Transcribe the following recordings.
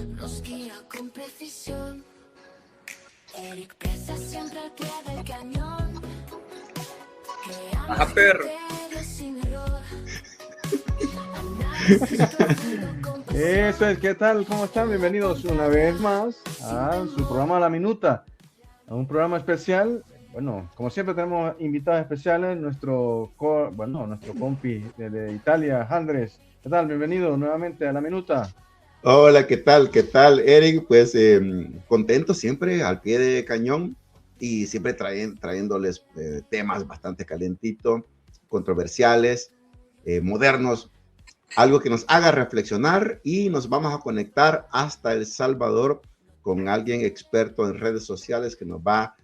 nos guía con precisión. Eric Presa siempre al pie del cañón, Ajá, perro. sin error. Eso es, ¿qué tal? ¿Cómo están? Bienvenidos una vez más a su programa La Minuta, a un programa especial. Bueno, como siempre tenemos invitados especiales, nuestro compi de Italia, Andrés. ¿Qué tal? Bienvenido nuevamente a La Minuta. Hola, ¿qué tal? ¿Qué tal, Eric? Pues contento siempre al pie de cañón y siempre trayéndoles temas bastante calentitos, controversiales, modernos, algo que nos haga reflexionar, y nos vamos a conectar hasta El Salvador con alguien experto en redes sociales que nos va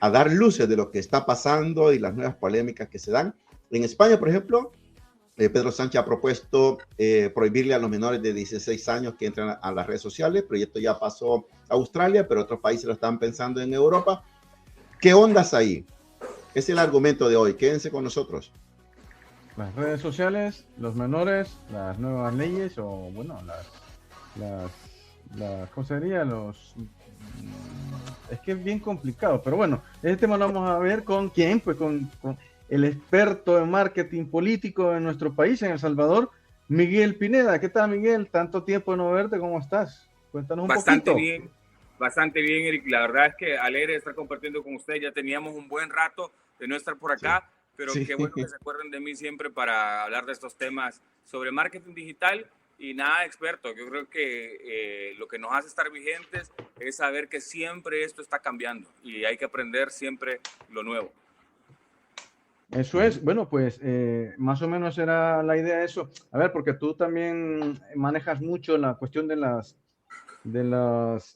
a dar luces de lo que está pasando y las nuevas polémicas que se dan. En España, por ejemplo, Pedro Sánchez ha propuesto prohibirle a los menores de 16 años que entren a las redes sociales. El proyecto ya pasó a Australia, pero otros países lo están pensando en Europa. ¿Qué ondas ahí? Es el argumento de hoy. Quédense con nosotros. Las redes sociales, los menores, las nuevas leyes o, bueno, ¿cómo sería? Es que es bien complicado, pero bueno, este tema lo vamos a ver con quién, pues con el experto en marketing político en nuestro país, en El Salvador, Miguel Pineda. ¿Qué tal, Miguel? Tanto tiempo de no verte, ¿cómo estás? Cuéntanos un Bastante poquito. bastante bien, Eric. La verdad es que alegre de estar compartiendo con ustedes. Ya teníamos un buen rato de no estar por acá, Sí. pero Sí. qué bueno que se acuerden de mí siempre para hablar de estos temas sobre marketing digital y nada experto. Yo creo que lo que nos hace estar vigentes es saber que siempre esto está cambiando y hay que aprender siempre lo nuevo. Eso es, bueno, pues más o menos era la idea de eso. A ver, porque tú también manejas mucho la cuestión de las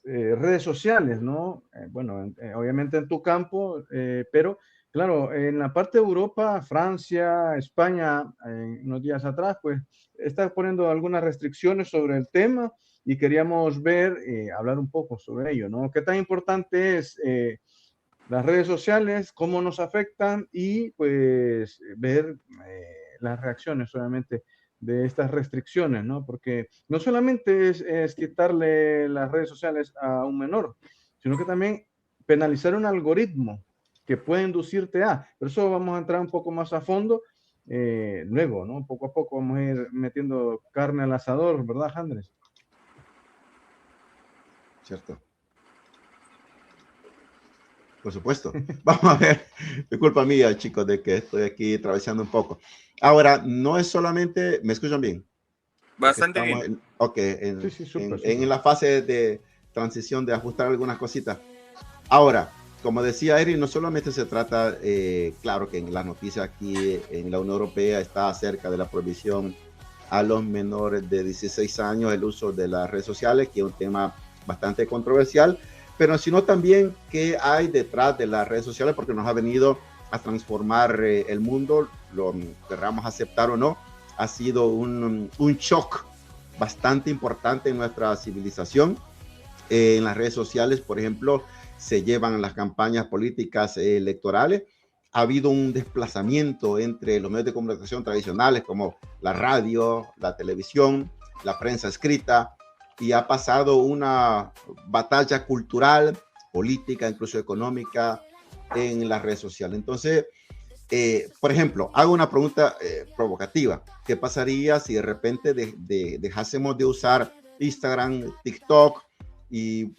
redes sociales, ¿no? Bueno, obviamente en tu campo, pero claro, en la parte de Europa, Francia, España, unos días atrás, pues está poniendo algunas restricciones sobre el tema y queríamos ver, hablar un poco sobre ello, ¿no? ¿Qué tan importante es las redes sociales, cómo nos afectan y pues ver las reacciones obviamente de estas restricciones, ¿no? Porque no solamente es quitarle las redes sociales a un menor, sino que también penalizar un algoritmo que puede inducirte a. Por eso vamos a entrar un poco más a fondo luego, ¿no? Poco a poco vamos a ir metiendo carne al asador, ¿verdad, Andrés? Cierto. Por supuesto. Vamos a ver. Es culpa mía, chicos, de que estoy aquí atravesando un poco. Ahora, no es solamente... ¿Me escuchan bien? Porque Bastante estamos bien. Sí, sí, súper, súper. en la fase de transición de ajustar algunas cositas. Ahora, como decía Eric, no solamente se trata, claro que en las noticias aquí en la Unión Europea está acerca de la prohibición a los menores de 16 años el uso de las redes sociales, que es un tema bastante controversial, pero sino también qué hay detrás de las redes sociales, porque nos ha venido a transformar el mundo, lo querramos aceptar o no. Ha sido un shock bastante importante en nuestra civilización. En las redes sociales, por ejemplo, se llevan las campañas políticas electorales. Ha habido un desplazamiento entre los medios de comunicación tradicionales como la radio, la televisión, la prensa escrita, y ha pasado una batalla cultural, política, incluso económica en las redes sociales. Entonces, por ejemplo, hago una pregunta provocativa. ¿Qué pasaría si de repente dejásemos de usar Instagram, TikTok y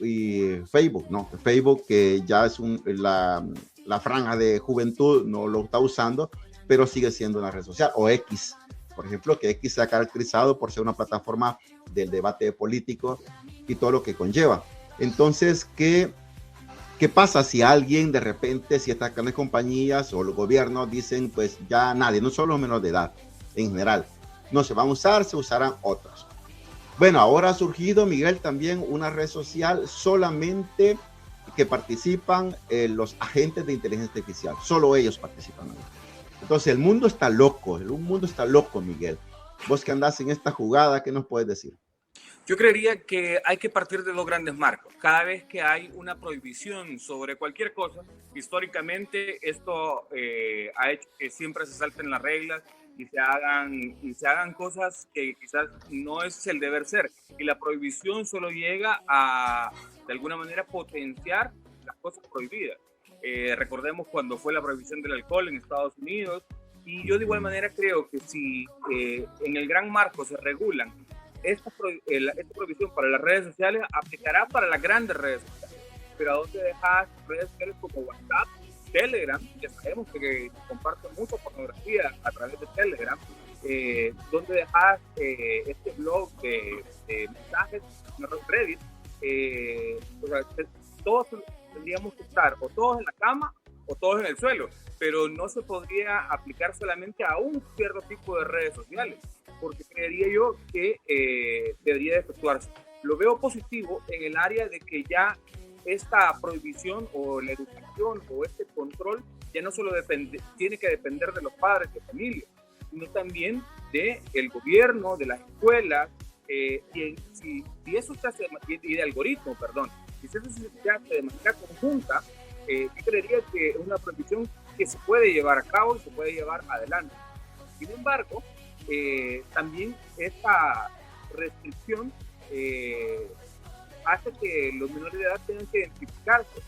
Facebook? No, Facebook, que ya es la franja de juventud, no lo está usando, pero sigue siendo una red social. O X, por ejemplo, que X se ha caracterizado por ser una plataforma del debate político y todo lo que conlleva. Entonces, ¿qué pasa si alguien de repente, si estas grandes compañías o los gobiernos dicen, pues ya nadie, no solo los menores de edad, en general, no se van a usar, se usarán otros? Bueno, ahora ha surgido, Miguel, también una red social solamente que participan los agentes de inteligencia artificial. Solo ellos participan ahí. Entonces, el mundo está loco, Miguel. Vos que andás en esta jugada, ¿qué nos puedes decir? Yo creería que hay que partir de dos grandes marcos. Cada vez que hay una prohibición sobre cualquier cosa, históricamente esto ha hecho que siempre se salten las reglas y se hagan cosas que quizás no es el deber ser. Y la prohibición solo llega a, de alguna manera, potenciar las cosas prohibidas. Recordemos cuando fue la prohibición del alcohol en Estados Unidos, y yo de igual manera creo que si en el gran marco se regulan esta prohibición para las redes sociales, aplicará para las grandes redes sociales. Pero ¿a dónde dejas redes sociales como WhatsApp, Telegram? Ya sabemos que comparten mucha pornografía a través de Telegram. ¿Dónde dejas este blog de mensajes, Reddit? O sea, todos tendríamos que estar o todos en la cama o todos en el suelo, pero no se podría aplicar solamente a un cierto tipo de redes sociales, porque creería yo que debería de efectuarse. Lo veo positivo en el área de que ya esta prohibición o la educación o este control ya no solo tiene que depender de los padres de familia, sino también del gobierno, de las escuelas, y eso se hace, y de algoritmo, perdón. Si eso se hace de manera conjunta, yo creería que es una prohibición que se puede llevar a cabo y se puede llevar adelante. Sin embargo, también esta restricción hace que los menores de edad tengan que identificarse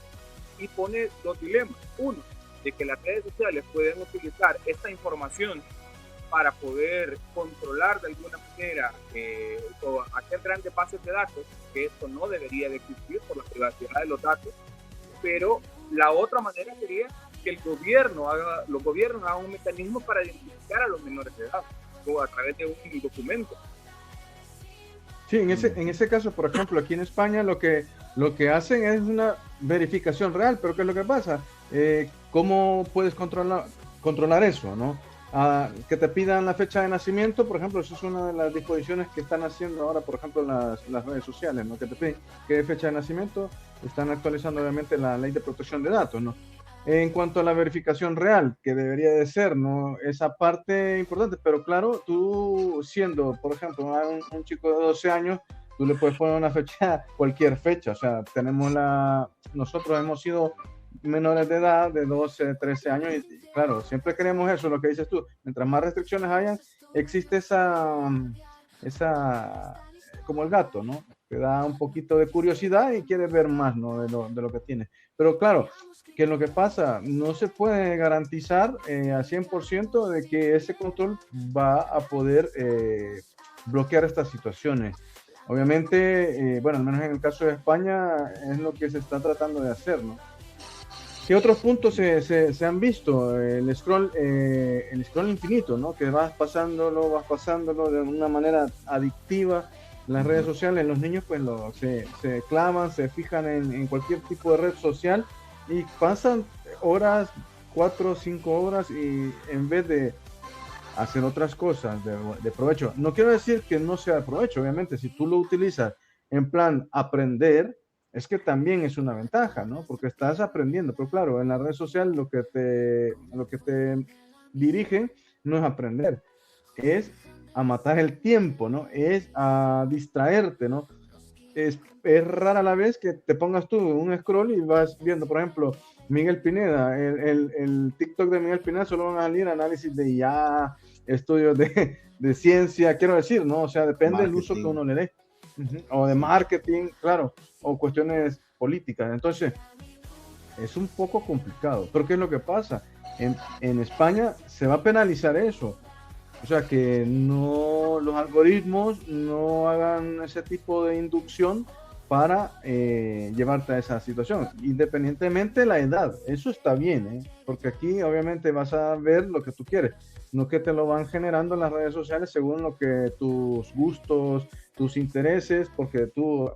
y pone dos dilemas. Uno, de que las redes sociales pueden utilizar esta información para poder controlar de alguna manera o hacer grandes bases de datos, que esto no debería de existir por la privacidad de los datos, pero la otra manera sería que los gobiernos hagan un mecanismo para identificar a los menores de edad o a través de un documento. Sí, en ese caso, por ejemplo, aquí en España lo que hacen es una verificación real, pero ¿qué es lo que pasa? ¿Cómo puedes controlar eso, no? Que te pidan la fecha de nacimiento, por ejemplo, eso es una de las disposiciones que están haciendo ahora, por ejemplo, las redes sociales, ¿no? Que te piden qué fecha de nacimiento, están actualizando obviamente la ley de protección de datos, ¿no? En cuanto a la verificación real, que debería de ser, ¿no? Esa parte importante, pero claro, tú siendo, por ejemplo, un chico de 12 años, tú le puedes poner una fecha, cualquier fecha, o sea, nosotros hemos sido menores de edad, de 12, 13 años, y claro, siempre queremos eso, lo que dices tú, mientras más restricciones hayan, existe esa como el gato, ¿no? Te da un poquito de curiosidad y quieres ver más, ¿no? De lo que tiene. Pero claro, ¿qué es lo que pasa? No se puede garantizar al 100% de que ese control va a poder bloquear estas situaciones. Obviamente, bueno, al menos en el caso de España, es lo que se está tratando de hacer, ¿no? ¿Qué otros puntos se han visto? El scroll infinito, ¿no? Que vas pasándolo de una manera adictiva. Las redes sociales, los niños pues se clavan, se fijan en cualquier tipo de red social y pasan horas, 4 o 5 horas, y en vez de hacer otras cosas de provecho. No quiero decir que no sea de provecho, obviamente, si tú lo utilizas en plan aprender, es que también es una ventaja, ¿no? Porque estás aprendiendo, pero claro, en la red social lo que te dirige no es aprender, es a matar el tiempo, ¿no? Es a distraerte, ¿no? Es rara la vez que te pongas tú un scroll y vas viendo, por ejemplo, Miguel Pineda, el TikTok de Miguel Pineda solo van a salir análisis de IA, estudios de ciencia, quiero decir, ¿no? O sea, depende del uso que uno le dé. O de marketing, claro, o cuestiones políticas. Entonces, es un poco complicado. Pero ¿qué es lo que pasa? En España se va a penalizar eso. O sea, que los algoritmos no hagan ese tipo de inducción para llevarte a esa situación, independientemente de la edad. Eso está bien, ¿eh? Porque aquí obviamente vas a ver lo que tú quieres, no que te lo van generando en las redes sociales según lo que tus gustos, tus intereses, porque tú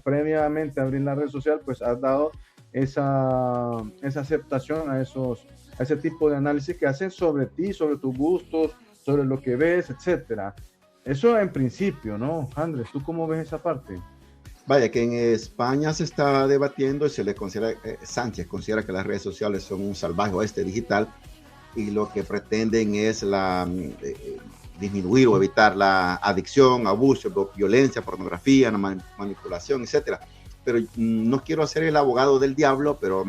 previamente a abrir la red social pues has dado esa aceptación a ese tipo de análisis que hacen sobre ti, sobre tus gustos, sobre lo que ves, etcétera. Eso en principio, ¿no? Andrés, ¿tú cómo ves esa parte? Vaya, que en España se está debatiendo y se le considera, Sánchez considera que las redes sociales son un salvaje oeste digital y lo que pretenden es disminuir o evitar la adicción, abuso, violencia, pornografía, manipulación, etcétera. Pero no quiero ser el abogado del diablo, pero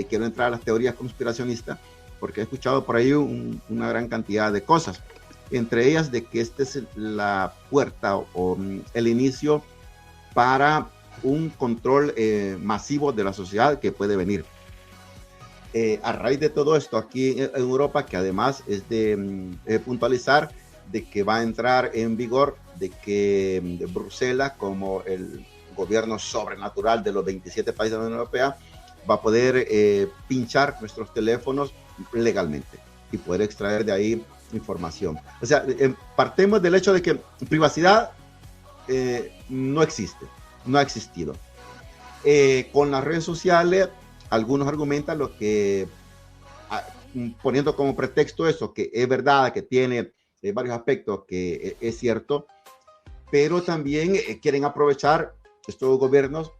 quiero entrar a las teorías conspiracionistas, porque he escuchado por ahí una gran cantidad de cosas, entre ellas de que esta es la puerta o el inicio para un control masivo de la sociedad que puede venir. A raíz de todo esto aquí en Europa, que además es de puntualizar de que va a entrar en vigor de que Bruselas, como el gobierno sobrenatural de los 27 países de la Unión Europea, va a poder pinchar nuestros teléfonos legalmente y poder extraer de ahí información. O sea, partemos del hecho de que privacidad no existe, no ha existido. Con las redes sociales, algunos argumentan lo que, poniendo como pretexto eso, que es verdad, que tiene varios aspectos que es cierto, pero también quieren aprovechar estos gobiernos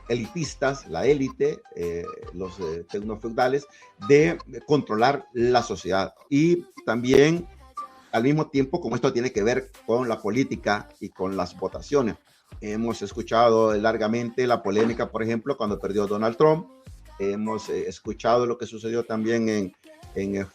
elitistas, la élite, los tecnofeudales, de controlar la sociedad. Y también, al mismo tiempo, como esto tiene que ver con la política y con las votaciones. Hemos escuchado largamente la polémica, por ejemplo, cuando perdió Donald Trump. Hemos escuchado lo que sucedió también en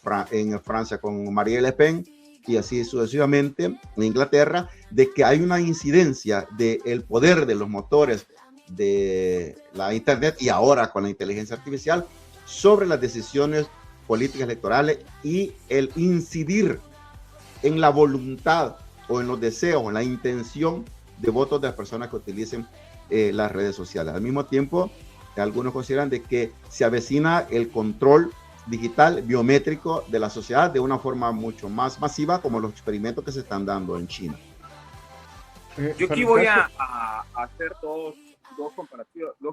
Francia con Marine Le Pen, y así sucesivamente en Inglaterra, de que hay una incidencia del poder de los motores de la Internet y ahora con la inteligencia artificial sobre las decisiones políticas electorales y el incidir en la voluntad o en los deseos o en la intención de votos de las personas que utilicen las redes sociales. Al mismo tiempo, algunos consideran de que se avecina el control digital biométrico de la sociedad de una forma mucho más masiva, como los experimentos que se están dando en China. Yo aquí voy a hacer dos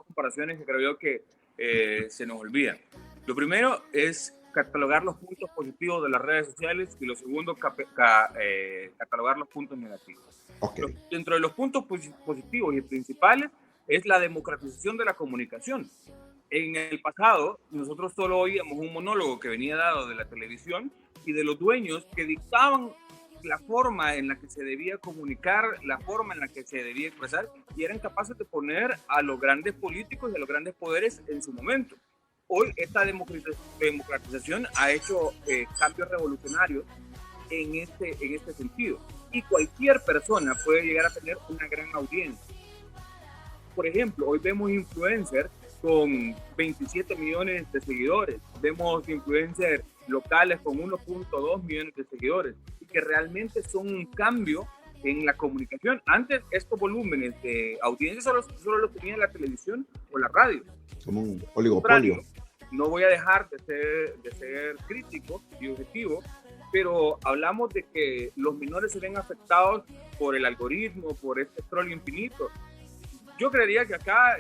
comparaciones que creo yo que se nos olvidan. Lo primero es catalogar los puntos positivos de las redes sociales y lo segundo, catalogar los puntos negativos. Okay. Dentro de los puntos positivos y principales es la democratización de la comunicación. En el pasado, nosotros solo oíamos un monólogo que venía dado de la televisión y de los dueños que dictaban la forma en la que se debía comunicar, la forma en la que se debía expresar, y eran capaces de poner a los grandes políticos y a los grandes poderes en su momento. Hoy esta democratización ha hecho cambios revolucionarios en este sentido, y cualquier persona puede llegar a tener una gran audiencia. Por ejemplo, hoy vemos influencers con 27 millones de seguidores, vemos influencers locales con 1.2 millones de seguidores, y que realmente son un cambio en la comunicación. Antes estos volúmenes de audiencia solo los tenía la televisión o la radio. Como un oligopolio. No voy a dejar de ser crítico y objetivo, pero hablamos de que los menores se ven afectados por el algoritmo, por este scroll infinito. Yo creería que acá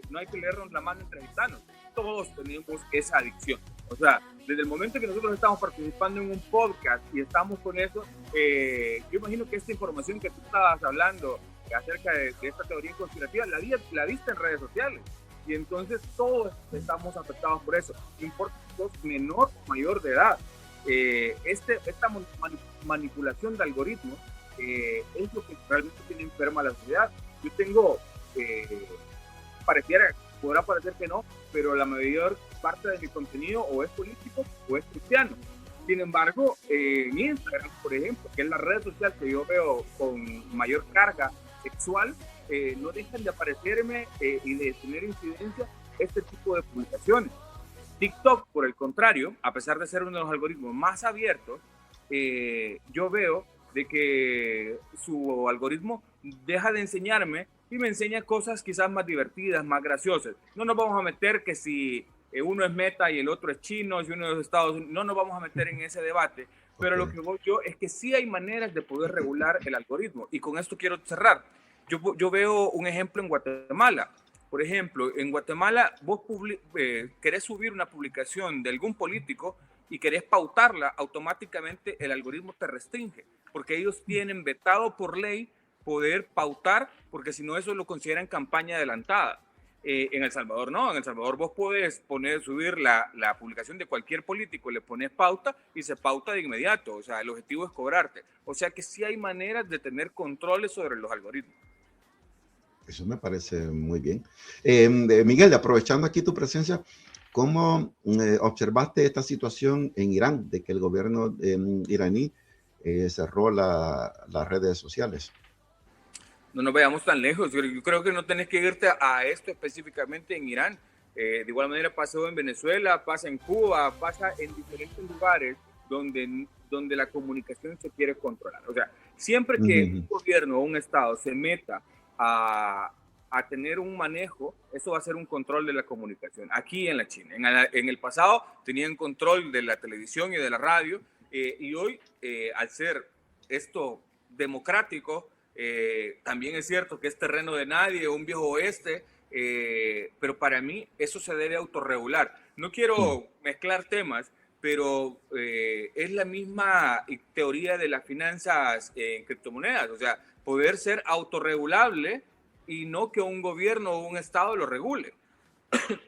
no hay que leernos la mano entre gitanos. Todos tenemos esa adicción. O sea, desde el momento que nosotros estamos participando en un podcast y estamos con eso, yo imagino que esta información que tú estabas hablando acerca de esta teoría conspirativa, la viste en redes sociales. Y entonces todos estamos afectados por eso. No importa si sos menor o mayor de edad. Esta manipulación de algoritmos es lo que realmente tiene enferma a la sociedad. Yo tengo, podrá parecer que no, pero la mayor parte de mi contenido o es político o es cristiano. Sin embargo, en Instagram, por ejemplo, que es la red social que yo veo con mayor carga sexual, no dejan de aparecerme y de tener incidencia este tipo de publicaciones. TikTok, por el contrario, a pesar de ser uno de los algoritmos más abiertos, yo veo de que su algoritmo deja de enseñarme y me enseña cosas quizás más divertidas, más graciosas. No nos vamos a meter que si uno es Meta y el otro es chino, si uno es de Estados Unidos, no nos vamos a meter en ese debate, pero lo que voy yo es que sí hay maneras de poder regular el algoritmo, y con esto quiero cerrar. Yo veo un ejemplo en Guatemala. Por ejemplo, en Guatemala vos querés subir una publicación de algún político y querés pautarla, automáticamente el algoritmo te restringe, porque ellos tienen vetado por ley poder pautar, porque si no eso lo consideran campaña adelantada. En El Salvador no, en El Salvador vos podés subir la publicación de cualquier político, le pones pauta y se pauta de inmediato, o sea, el objetivo es cobrarte. O sea que sí hay maneras de tener controles sobre los algoritmos. Eso me parece muy bien. Miguel, aprovechando aquí tu presencia, ¿Cómo observaste esta situación en Irán, de que el gobierno iraní cerró las redes sociales? No nos vayamos tan lejos. Yo creo que no tenés que irte a esto específicamente en Irán. De igual manera pasó en Venezuela, pasa en Cuba, pasa en diferentes lugares donde la comunicación se quiere controlar. O sea, siempre que un gobierno o un Estado se meta a tener un manejo, eso va a ser un control de la comunicación. Aquí en la China. En el pasado tenían control de la televisión y de la radio, y hoy, al ser esto democrático, también es cierto que es terreno de nadie, un viejo oeste, pero para mí eso se debe autorregular. No quiero mezclar temas, pero es la misma teoría de las finanzas en criptomonedas, o sea, poder ser autorregulable y no que un gobierno o un Estado lo regule.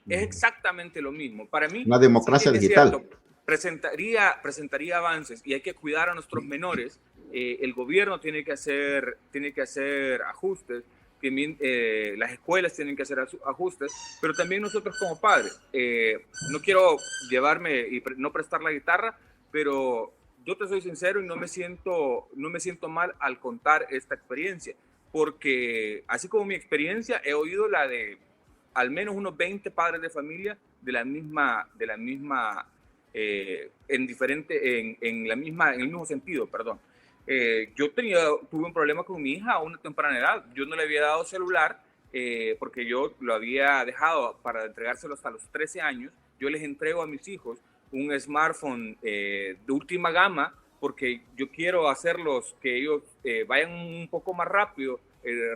Es exactamente lo mismo. Para mí, una democracia digital. Cierto, presentaría avances, y hay que cuidar a nuestros menores. El gobierno tiene que hacer ajustes, también, las escuelas tienen que hacer ajustes, pero también nosotros como padres. No quiero llevarme y no prestar la guitarra, pero yo te soy sincero y no me siento mal al contar esta experiencia, porque así como mi experiencia, he oído la de al menos unos 20 padres de familia en el mismo sentido, perdón. Yo tuve un problema con mi hija a una temprana edad. Yo no le había dado celular, porque yo lo había dejado para entregárselo hasta los 13 años. Yo les entrego a mis hijos un smartphone de última gama, porque yo quiero hacerlos que ellos vayan un poco más rápido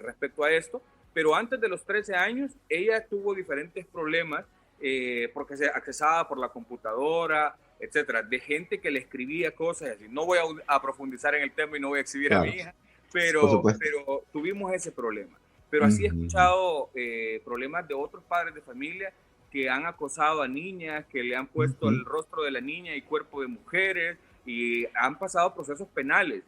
respecto a esto. Pero antes de los 13 años, ella tuvo diferentes problemas, porque se accesaba por la computadora, etcétera, de gente que le escribía cosas así. No voy a profundizar en el tema y no voy a exhibir a mi hija, pero tuvimos ese problema. Pero así he escuchado problemas de otros padres de familia que han acosado a niñas, que le han puesto el rostro de la niña y cuerpo de mujeres, y han pasado procesos penales,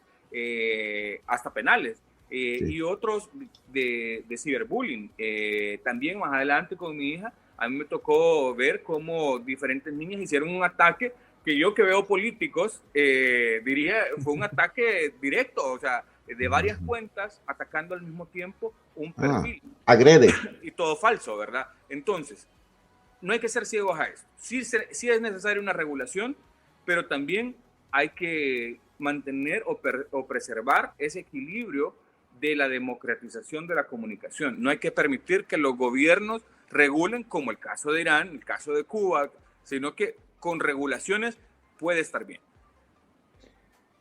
hasta penales. Y otros de ciberbullying. También más adelante con mi hija, a mí me tocó ver cómo diferentes niñas hicieron un ataque que yo, que veo políticos, diría fue un ataque directo, o sea, de varias cuentas atacando al mismo tiempo un perfil. Agrede. Y todo falso, ¿verdad? Entonces, no hay que ser ciegos a esto. Sí es necesaria una regulación, pero también hay que mantener o preservar ese equilibrio de la democratización de la comunicación. No hay que permitir que los gobiernos regulen, como el caso de Irán, el caso de Cuba, sino que con regulaciones puede estar bien.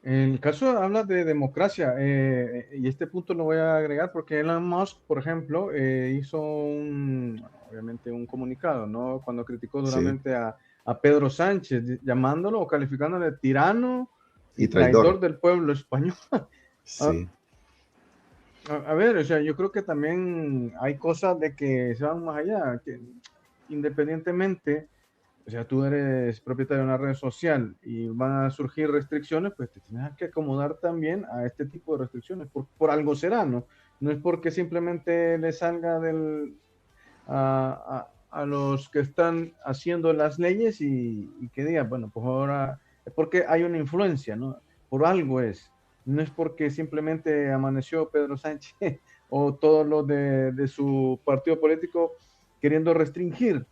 En el caso habla de democracia, y este punto lo voy a agregar porque Elon Musk, por ejemplo, hizo obviamente un comunicado, ¿no? Cuando criticó duramente a Pedro Sánchez, llamándolo o calificándole tirano y traidor del pueblo español. Sí. A ver, o sea, yo creo que también hay cosas de que se van más allá, que independientemente, o sea, tú eres propietario de una red social y van a surgir restricciones, pues te tienes que acomodar también a este tipo de restricciones, por algo será, ¿no? No es porque simplemente le salga a los que están haciendo las leyes y que digan, bueno, pues ahora es porque hay una influencia, ¿no? Por algo es. No es porque simplemente amaneció Pedro Sánchez o todos los de su partido político queriendo restringir.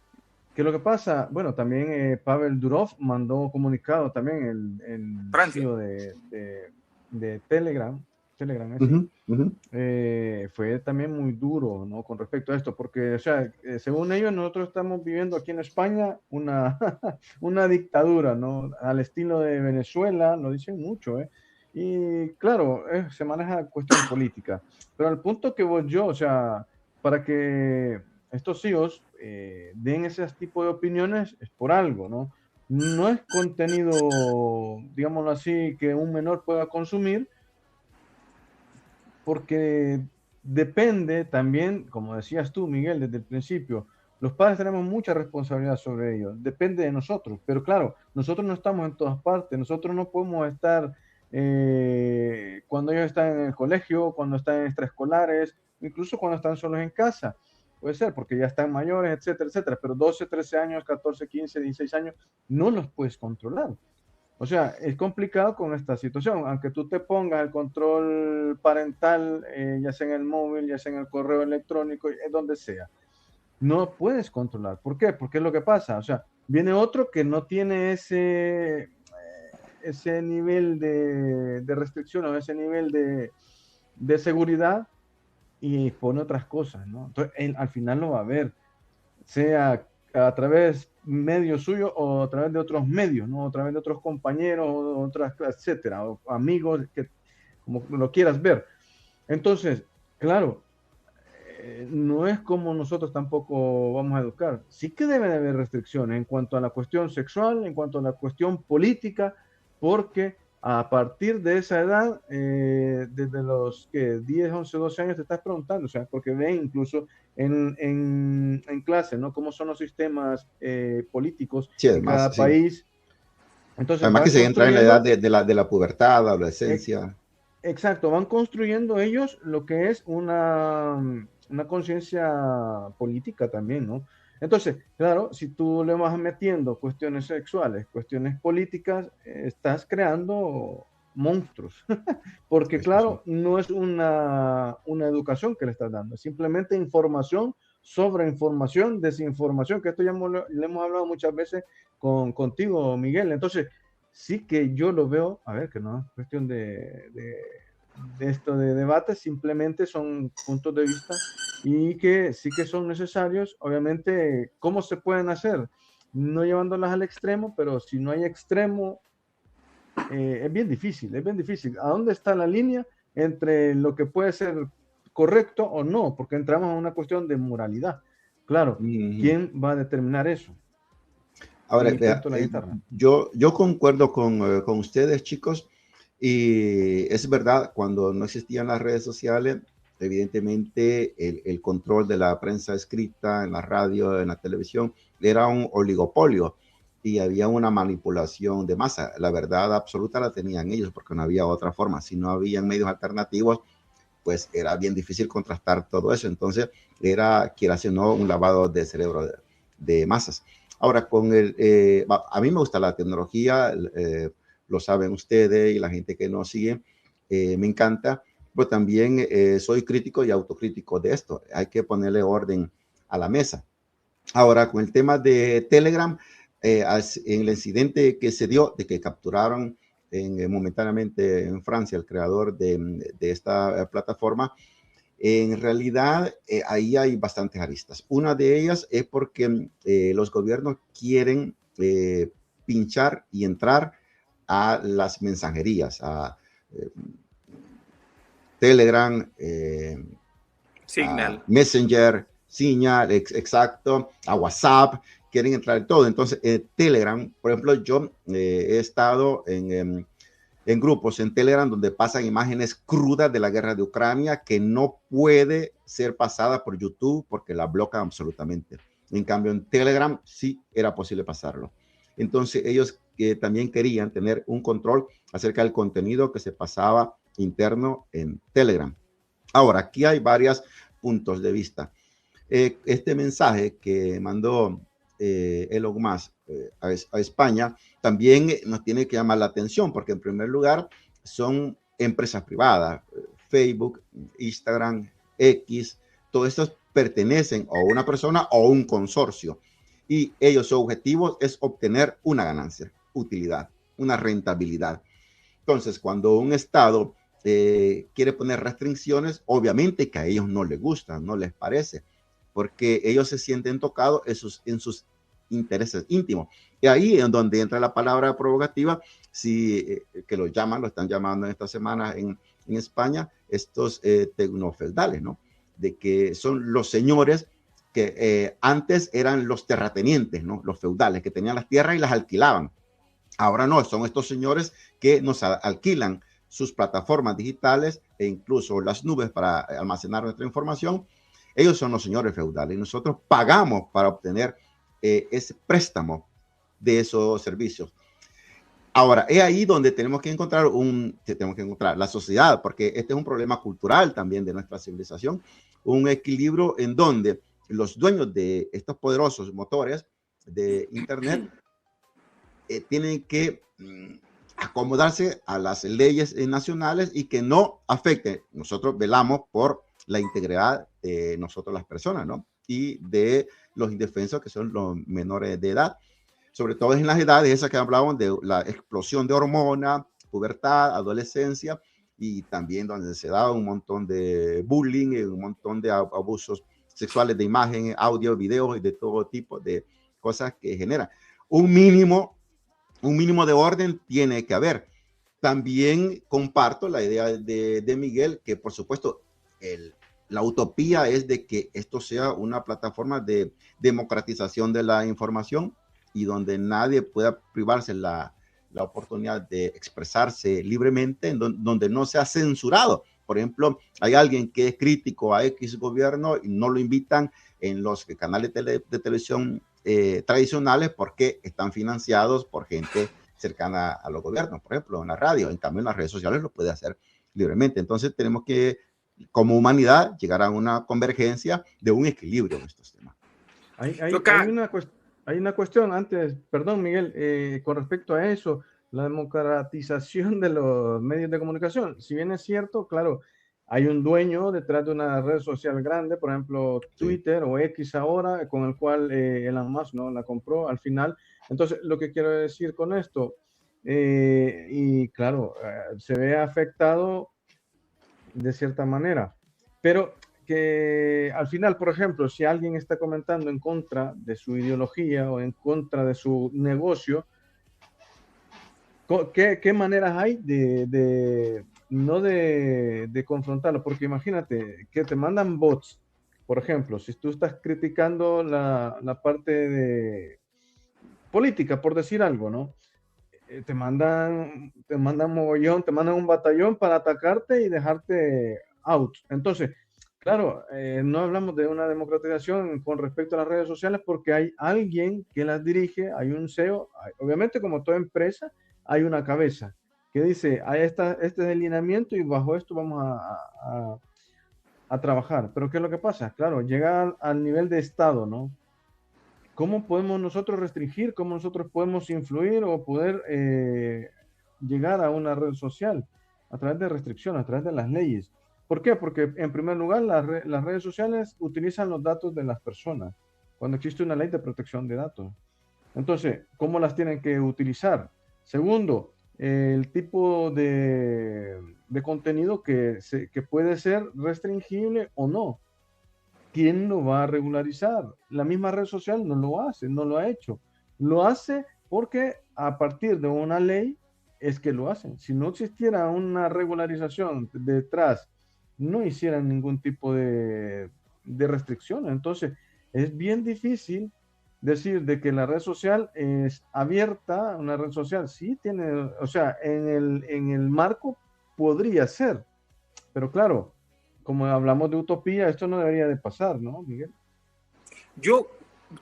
¿Qué es lo que pasa? Bueno, también Pavel Durov mandó comunicado también, el CEO de Telegram, fue también muy duro, ¿no? Con respecto a esto, porque, o sea, según ellos, nosotros estamos viviendo aquí en España una dictadura, ¿no? Al estilo de Venezuela, lo dicen mucho, ¿eh? Y claro, se maneja cuestión política, pero al punto que voy yo, o sea, para que estos CEOs den ese tipo de opiniones es por algo, ¿no? No es contenido, digámoslo así, que un menor pueda consumir, porque depende también, como decías tú, Miguel, desde el principio, los padres tenemos mucha responsabilidad sobre ellos, depende de nosotros, pero claro, nosotros no estamos en todas partes, nosotros no podemos estar cuando ellos están en el colegio, cuando están en extraescolares, incluso cuando están solos en casa. puede ser, porque ya están mayores, etcétera, etcétera, pero 12, 13 años, 14, 15, 16 años, no los puedes controlar. O sea, es complicado con esta situación, aunque tú te pongas el control parental, ya sea en el móvil, ya sea en el correo electrónico, donde sea, no puedes controlar. ¿Por qué? Porque es lo que pasa. O sea, viene otro que no tiene ese nivel de restricción o ese nivel de seguridad y pone otras cosas, ¿no? Entonces, él al final lo va a ver, sea a través medio suyo o a través de otros medios, ¿no? A través de otros compañeros, otras, etcétera, o amigos, que como lo quieras ver. Entonces, claro, no es como nosotros tampoco vamos a educar. Sí que debe de haber restricciones en cuanto a la cuestión sexual, en cuanto a la cuestión política, porque a partir de esa edad, desde los que 10, 11, 12 años te estás preguntando, o sea, porque ven incluso en clase, ¿no? Cómo son los sistemas políticos Sí, en además, cada sí. país. Entonces Además que van se entra en la edad construyendo, de la pubertad, adolescencia. exacto, van construyendo ellos lo que es una conciencia política también, ¿no? Entonces, claro, si tú le vas metiendo cuestiones sexuales, cuestiones políticas, estás creando monstruos, porque Eso sí. claro, no es una educación que le estás dando, es simplemente información sobre información, desinformación, que esto ya le hemos hablado muchas veces contigo, Miguel. Entonces, sí que yo lo veo, a ver, que no es cuestión de esto de debate, simplemente son puntos de vista y que sí que son necesarios. Obviamente, ¿cómo se pueden hacer? No llevándolas al extremo, pero si no hay extremo, es bien difícil, es bien difícil. ¿A dónde está la línea entre lo que puede ser correcto o no? Porque entramos en una cuestión de moralidad. Claro, Ujú. ¿quién va a determinar eso? Ahora, Y punto la guitarra. yo concuerdo con ustedes, chicos, y es verdad, cuando no existían las redes sociales, evidentemente el control de la prensa escrita en la radio, en la televisión, era un oligopolio y había una manipulación de masa. La verdad absoluta la tenían ellos porque no había otra forma. Si no había medios alternativos, pues era bien difícil contrastar todo eso. Entonces era, quiera o no, un lavado de cerebro de masas. Ahora, a mí me gusta la tecnología, lo saben ustedes y la gente que nos sigue, me encanta, pero también soy crítico y autocrítico de esto. Hay que ponerle orden a la mesa. Ahora, con el tema de Telegram, en el incidente que se dio de que capturaron momentáneamente en Francia el creador de esta plataforma, en realidad ahí hay bastantes aristas. Una de ellas es porque los gobiernos quieren pinchar y entrar a las mensajerías, a Telegram, Signal. a Messenger, Signal, exacto, a WhatsApp, quieren entrar en todo. Entonces, Telegram, por ejemplo, yo he estado en grupos en Telegram donde pasan imágenes crudas de la guerra de Ucrania que no puede ser pasada por YouTube porque la bloquean absolutamente. En cambio, en Telegram sí era posible pasarlo. Entonces, ellos también querían tener un control acerca del contenido que se pasaba interno en Telegram. Ahora, aquí hay varios puntos de vista. Este mensaje que mandó Elon Musk a España también nos tiene que llamar la atención porque en primer lugar son empresas privadas, Facebook, Instagram, X, todos estos pertenecen a una persona o un consorcio y ellos su objetivo es obtener una ganancia, utilidad, una rentabilidad. Entonces, cuando un Estado quiere poner restricciones, obviamente que a ellos no les gusta, no les parece, porque ellos se sienten tocados en sus intereses íntimos. Y ahí es donde entra la palabra provocativa, que lo están llamando en esta semana en España, estos tecnofeudales, ¿no? De que son los señores que antes eran los terratenientes, ¿no? Los feudales, que tenían las tierras y las alquilaban. Ahora no, son estos señores que nos alquilan sus plataformas digitales e incluso las nubes para almacenar nuestra información. Ellos son los señores feudales y nosotros pagamos para obtener ese préstamo de esos servicios. Ahora, es ahí donde tenemos que encontrar la sociedad, porque este es un problema cultural también de nuestra civilización, un equilibrio en donde los dueños de estos poderosos motores de Internet tienen que acomodarse a las leyes nacionales y que no afecten. Nosotros velamos por la integridad de nosotros las personas, ¿no? Y de los indefensos, que son los menores de edad, sobre todo en las edades esas que hablábamos de la explosión de hormonas, pubertad, adolescencia, y también donde se da un montón de bullying, un montón de abusos sexuales de imagen, audio, videos y de todo tipo de cosas que generan. Un mínimo de orden tiene que haber. También comparto la idea de Miguel, que por supuesto la utopía es de que esto sea una plataforma de democratización de la información y donde nadie pueda privarse la oportunidad de expresarse libremente, donde no sea censurado. Por ejemplo, hay alguien que es crítico a X gobierno y no lo invitan en los canales de televisión tradicionales porque están financiados por gente cercana a los gobiernos, por ejemplo, en la radio. En cambio, en las redes sociales lo puede hacer libremente. Entonces, tenemos que, como humanidad, llegar a una convergencia de un equilibrio en estos temas. Hay una cuestión antes, perdón, Miguel, con respecto a eso, la democratización de los medios de comunicación. Si bien es cierto, claro, hay un dueño detrás de una red social grande, por ejemplo, Twitter o X ahora, con el cual Elon Musk, ¿no?, la compró al final. Entonces, lo que quiero decir con esto, y claro, se ve afectado de cierta manera, pero que al final, por ejemplo, si alguien está comentando en contra de su ideología o en contra de su negocio, ¿qué maneras hay de confrontarlo? Porque imagínate que te mandan bots, por ejemplo, si tú estás criticando la parte de política, por decir algo, ¿no? Te mandan mogollón, te mandan un batallón para atacarte y dejarte out. Entonces, claro, no hablamos de una democratización con respecto a las redes sociales porque hay alguien que las dirige, hay un CEO, obviamente como toda empresa, hay una cabeza que dice, este es el lineamiento y bajo esto vamos a trabajar. Pero ¿qué es lo que pasa? Claro, llega al nivel de Estado, ¿no? ¿Cómo podemos nosotros restringir? ¿Cómo nosotros podemos influir o poder llegar a una red social? A través de restricciones, a través de las leyes. ¿Por qué? Porque en primer lugar las redes sociales utilizan los datos de las personas cuando existe una ley de protección de datos. Entonces, ¿cómo las tienen que utilizar? Segundo, el tipo de contenido que puede ser restringible o no. ¿Quién lo va a regularizar? La misma red social no lo hace, no lo ha hecho. Lo hace porque a partir de una ley es que lo hacen. Si no existiera una regularización detrás, no hicieran ningún tipo de restricción. Entonces, es bien difícil decir de que la red social es abierta, una red social sí tiene, o sea, en el marco podría ser, pero claro, como hablamos de utopía, esto no debería de pasar, ¿no, Miguel? Yo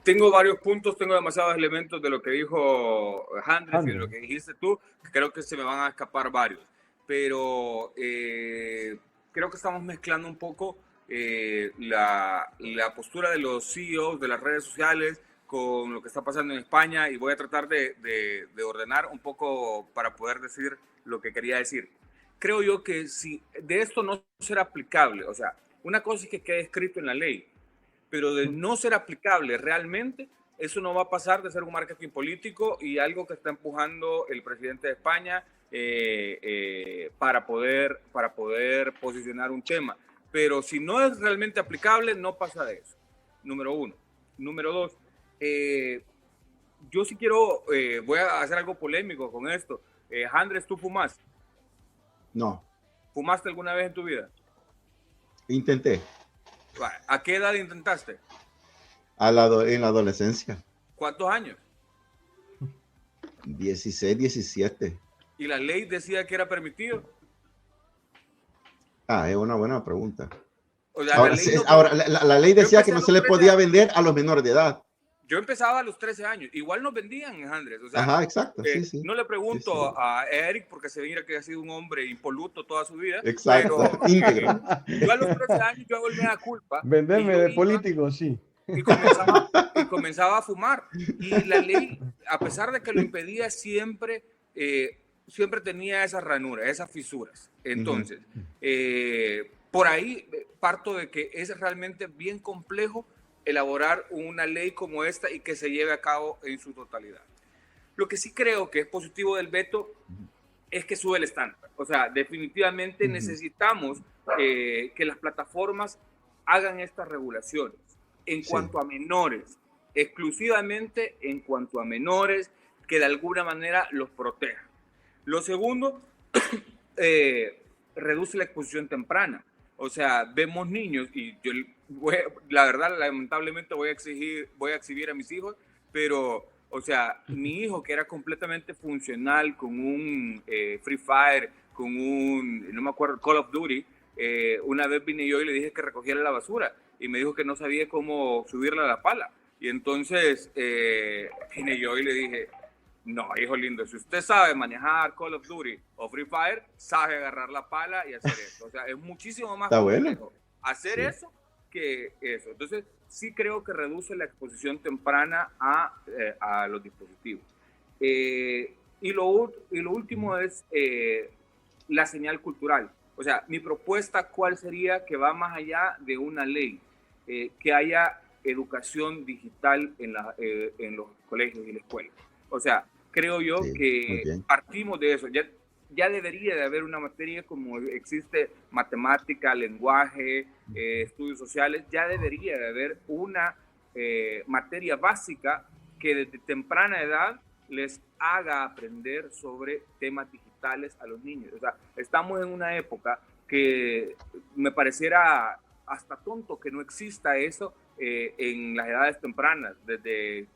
tengo varios puntos, tengo demasiados elementos de lo que dijo Andrés y de lo que dijiste tú, que creo que se me van a escapar varios, pero creo que estamos mezclando un poco la postura de los CEOs de las redes sociales con lo que está pasando en España, y voy a tratar de ordenar un poco para poder decir lo que quería decir. Creo yo que si de esto no será aplicable, o sea, una cosa es que quede escrito en la ley, pero de no ser aplicable realmente, eso no va a pasar de ser un marketing político y algo que está empujando el presidente de España para poder posicionar un tema. Pero si no es realmente aplicable, no pasa de eso. Número uno. Número dos, yo sí quiero, voy a hacer algo polémico con esto. Andrés, ¿tú fumas? No. ¿Fumaste alguna vez en tu vida? Intenté. ¿A qué edad intentaste? En la adolescencia. ¿Cuántos años? 16, 17. ¿Y la ley decía que era permitido? Es una buena pregunta. O sea, la ley decía que no se le podía vender a los menores de edad. Yo empezaba a los 13 años. Igual nos vendían, Andrés. O sea, ajá, exacto. Sí. No le pregunto a Eric porque se mira que ha sido un hombre impoluto toda su vida. Exacto, pero, íntegro. Yo a los 13 años yo hago el mea culpa. Venderme de político, sí. y comenzaba a fumar. Y la ley, a pesar de que lo impedía, siempre tenía esas ranuras, esas fisuras. Entonces, por ahí parto de que es realmente bien complejo elaborar una ley como esta y que se lleve a cabo en su totalidad. Lo que sí creo que es positivo del veto es que sube el estándar. O sea, definitivamente necesitamos que las plataformas hagan estas regulaciones en cuanto a menores, exclusivamente en cuanto a menores, que de alguna manera los protejan. Lo segundo, reduce la exposición temprana. O sea, vemos niños, y yo, la verdad, lamentablemente voy a exhibir a mis hijos, pero, o sea, mi hijo que era completamente funcional con un Free Fire, con un, no me acuerdo, Call of Duty, una vez vine yo y le dije que recogiera la basura, y me dijo que no sabía cómo subirla a la pala. Y entonces vine yo y le dije, no, hijo lindo, si usted sabe manejar Call of Duty o Free Fire, sabe agarrar la pala y hacer eso. O sea, es muchísimo más complejo hacer eso que eso. Entonces, sí creo que reduce la exposición temprana a los dispositivos. Y lo último es la señal cultural. O sea, mi propuesta, ¿cuál sería? Que va más allá de una ley, que haya educación digital en los colegios y la escuela. O sea, creo yo que partimos de eso. Ya debería de haber una materia como existe matemática, lenguaje, estudios sociales. Ya debería de haber una materia básica que desde temprana edad les haga aprender sobre temas digitales a los niños. O sea, estamos en una época que me pareciera hasta tonto que no exista eso en las edades tempranas, desde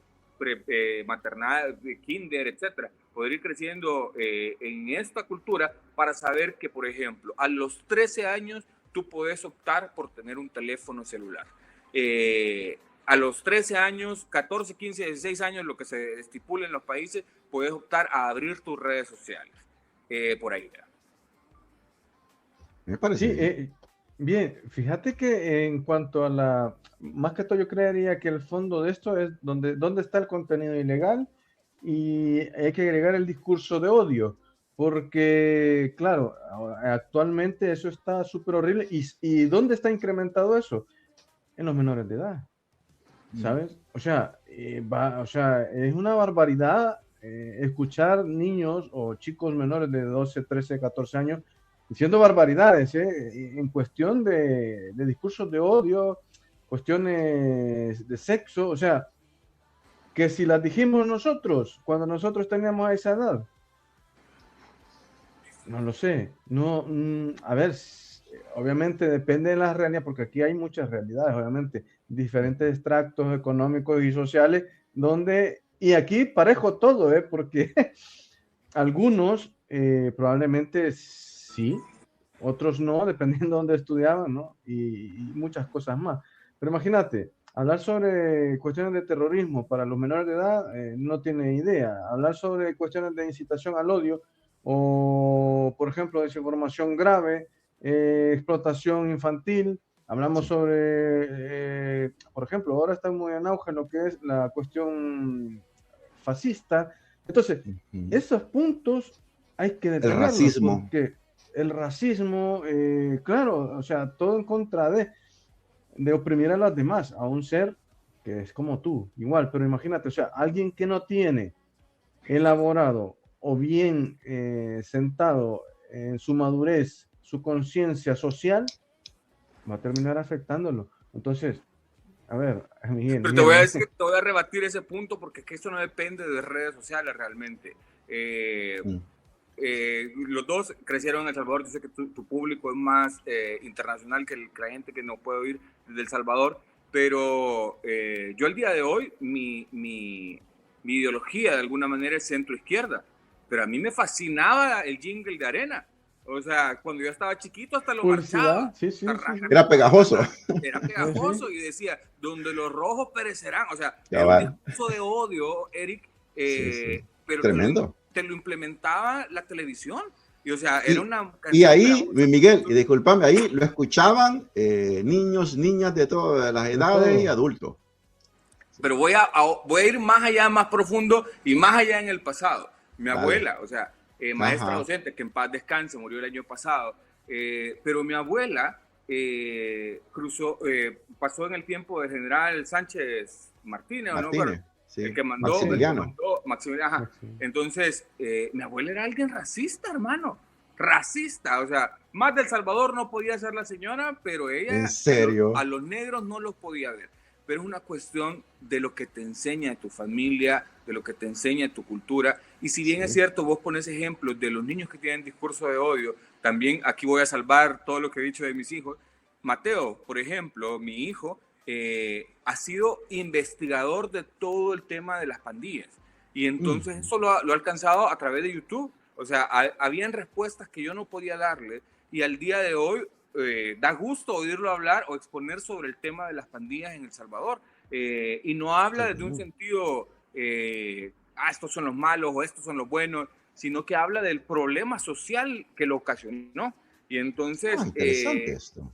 maternal, kinder, etcétera, poder ir creciendo en esta cultura para saber que, por ejemplo, a los 13 años tú puedes optar por tener un teléfono celular. A los 13 años, 14, 15, 16 años, lo que se estipula en los países, puedes optar a abrir tus redes sociales. Por ahí. Me parece. Sí, bien, fíjate que en cuanto a más que todo yo creería que el fondo de esto es dónde está el contenido ilegal, y hay que agregar el discurso de odio, porque claro, actualmente eso está súper horrible. ¿Y dónde está incrementado eso? En los menores de edad, ¿sabes? O sea, es una barbaridad escuchar niños o chicos menores de 12, 13, 14 años diciendo barbaridades en cuestión de discursos de odio, cuestiones de sexo. O sea, que si las dijimos nosotros cuando nosotros teníamos esa edad, no lo sé. No, a ver, obviamente depende de las realidades, porque aquí hay muchas realidades, obviamente, diferentes extractos económicos y sociales, y aquí parejo todo, porque algunos probablemente sí, otros no, dependiendo de dónde estudiaban, ¿no? Y muchas cosas más. Pero imagínate, hablar sobre cuestiones de terrorismo para los menores de edad, no tiene idea. Hablar sobre cuestiones de incitación al odio o, por ejemplo, desinformación grave, explotación infantil. Hablamos sobre, por ejemplo, ahora está muy en auge lo que es la cuestión fascista. Entonces, esos puntos hay que detenerlos. El racismo. Porque el racismo, claro, o sea, todo en contra de oprimir a los demás, a un ser que es como tú, igual. Pero imagínate, o sea, alguien que no tiene elaborado o bien sentado en su madurez, su conciencia social, va a terminar afectándolo. Entonces, a ver, Miguel. Pero te voy a decir que te voy a rebatir ese punto, porque es que eso no depende de redes sociales realmente. Los dos crecieron en El Salvador. Yo sé que tu público es más internacional que la gente que no puede oír desde El Salvador, pero yo al día de hoy, mi ideología de alguna manera es centro-izquierda, pero a mí me fascinaba el jingle de Arena. O sea, cuando yo estaba chiquito hasta lo marchaba. Sí. Era pegajoso. Era pegajoso y decía, donde los rojos perecerán. O sea, ya era un discurso de odio, Eric, pero tremendo. Te lo implementaba la televisión. Y, o sea, era una... Y ahí, Miguel, y discúlpame, ahí lo escuchaban niños, niñas de todas las edades y adultos. Pero voy a ir más allá, más profundo y más allá en el pasado. Mi Dale. abuela, o sea, maestra Ajá. docente, que en paz descanse, murió el año pasado, pero mi abuela pasó en el tiempo del general Sánchez Martínez, ¿o no? Martínez, sí. El que mandó Maximiliano. Maximiliano. Ajá. Entonces, mi abuela era alguien racista, hermano. Racista, o sea, más del Salvador no podía ser la señora, pero ella ¿En serio? a los negros no los podía ver. Pero es una cuestión de lo que te enseña tu familia, de lo que te enseña tu cultura. Y si bien Sí. es cierto, vos pones ejemplos de los niños que tienen discurso de odio, también aquí voy a salvar todo lo que he dicho de mis hijos. Mateo, por ejemplo, mi hijo, ha sido investigador de todo el tema de las pandillas. Y entonces eso lo ha alcanzado a través de YouTube. O sea, habían respuestas que yo no podía darle y al día de hoy da gusto oírlo hablar o exponer sobre el tema de las pandillas en El Salvador. Y no habla desde un sentido, estos son los malos o estos son los buenos, sino que habla del problema social que lo ocasionó. Y entonces... interesante esto.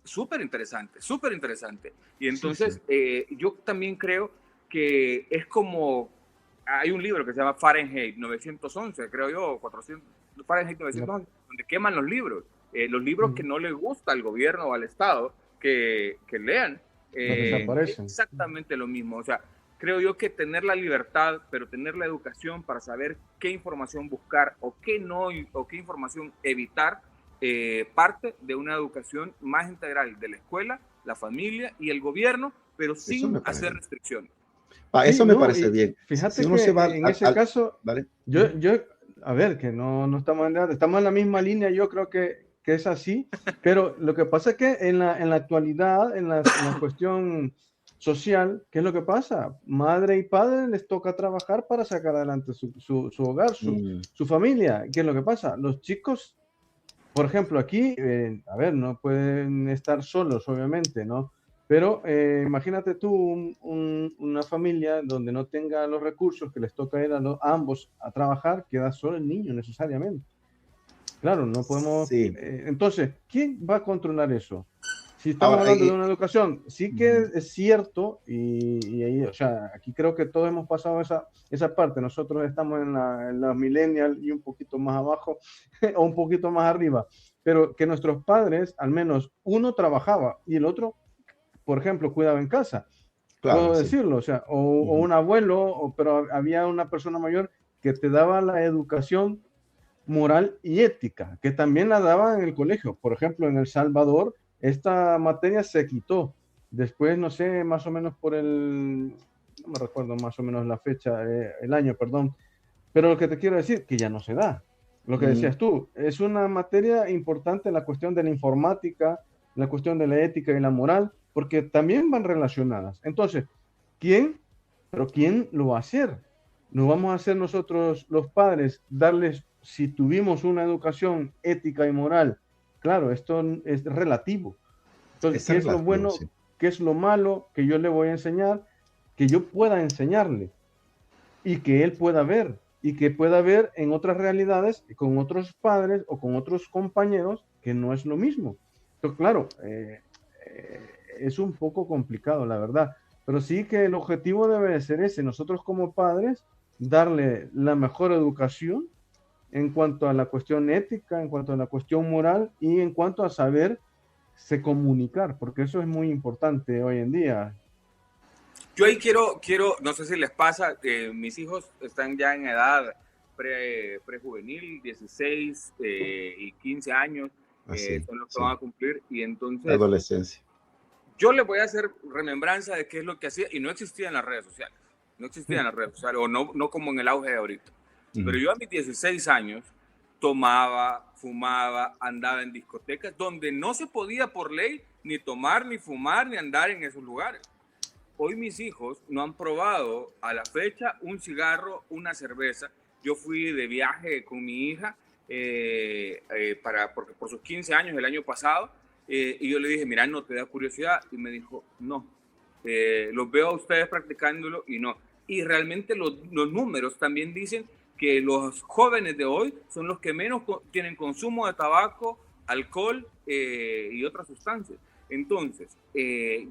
Súper interesante, súper interesante. Y entonces yo también creo que es como... Hay un libro que se llama Fahrenheit 911, creo yo, 400, Fahrenheit 911, donde queman los libros que no les gusta al gobierno o al Estado que lean. Es exactamente lo mismo. O sea, creo yo que tener la libertad, pero tener la educación para saber qué información buscar o qué no, o qué información evitar, parte de una educación más integral de la escuela, la familia y el gobierno, pero sin hacer restricciones. Eso me parece bien. Fíjate si que en ese caso, ¿vale? yo, a ver, que no estamos estamos en la misma línea, yo creo que es así, pero lo que pasa es que en la actualidad, en la cuestión social, ¿qué es lo que pasa? Madre y padre les toca trabajar para sacar adelante su hogar, su familia. ¿Qué es lo que pasa? Los chicos, por ejemplo, aquí, a ver, no pueden estar solos, obviamente, ¿no? Pero imagínate tú una familia donde no tenga los recursos, que les toca ir a ambos a trabajar, queda solo el niño necesariamente. Claro, no podemos... entonces, ¿quién va a controlar eso? Si estamos hablando de una educación, sí que es cierto, y ahí, o sea, aquí creo que todos hemos pasado esa parte. Nosotros estamos en la millennial y un poquito más abajo, o un poquito más arriba, pero que nuestros padres, al menos uno trabajaba y el otro, por ejemplo, cuidaba en casa. Claro, puedo decirlo, o sea, o un abuelo, pero había una persona mayor que te daba la educación moral y ética, que también la daba en el colegio. Por ejemplo, en El Salvador, esta materia se quitó. Después, no sé, más o menos no me recuerdo más o menos la fecha, el año, perdón. Pero lo que te quiero decir, que ya no se da. Lo que decías tú, es una materia importante la cuestión de la informática, la cuestión de la ética y la moral, porque también van relacionadas. Entonces, ¿quién lo va a hacer? ¿No vamos a hacer nosotros los padres, darles, si tuvimos una educación ética y moral? Claro, esto es relativo. Entonces, ¿qué es lo bueno? Sí. ¿Qué es lo malo que yo le voy a enseñar? Que yo pueda enseñarle y que él pueda ver y que pueda ver en otras realidades con otros padres o con otros compañeros que no es lo mismo. Entonces, claro, es un poco complicado, la verdad, pero sí que el objetivo debe ser ese, nosotros como padres, darle la mejor educación en cuanto a la cuestión ética, en cuanto a la cuestión moral y en cuanto a saberse comunicar, porque eso es muy importante hoy en día. Yo ahí quiero, no sé si les pasa, mis hijos están ya en edad prejuvenil, 16 y 15 años, son los que van a cumplir, y entonces... Adolescencia. Yo les voy a hacer remembranza de qué es lo que hacía, y no existía en las redes sociales, o no como en el auge de ahorita. Pero yo a mis 16 años tomaba, fumaba, andaba en discotecas donde no se podía por ley ni tomar, ni fumar, ni andar en esos lugares. Hoy mis hijos no han probado a la fecha un cigarro, una cerveza. Yo fui de viaje con mi hija porque por sus 15 años el año pasado, y yo le dije, mira, ¿no te da curiosidad? Y me dijo, no, los veo a ustedes practicándolo y no. Y realmente los números también dicen que los jóvenes de hoy son los que menos tienen consumo de tabaco, alcohol y otras sustancias. Entonces,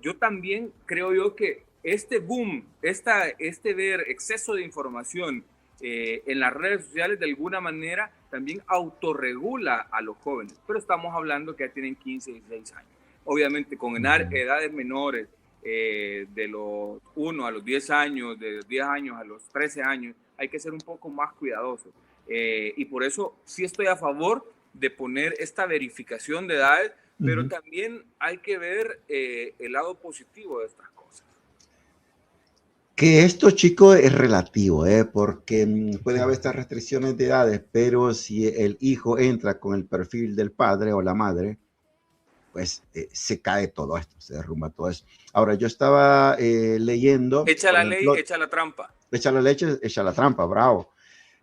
yo también creo yo que este boom, este ver exceso de información en las redes sociales de alguna manera también autorregula a los jóvenes, pero estamos hablando que ya tienen 15, 16 años. Obviamente con edades menores, de los 1 a los 10 años, de los 10 años a los 13 años, hay que ser un poco más cuidadosos. Y por eso sí estoy a favor de poner esta verificación de edades, pero también hay que ver el lado positivo de estas cosas. Que esto, chicos, es relativo, porque pueden haber estas restricciones de edades, pero si el hijo entra con el perfil del padre o la madre, pues se cae todo esto, se derrumba todo eso. Ahora, yo estaba leyendo... Echa la ley, echa la trampa. Echa la leche, echa la trampa, bravo.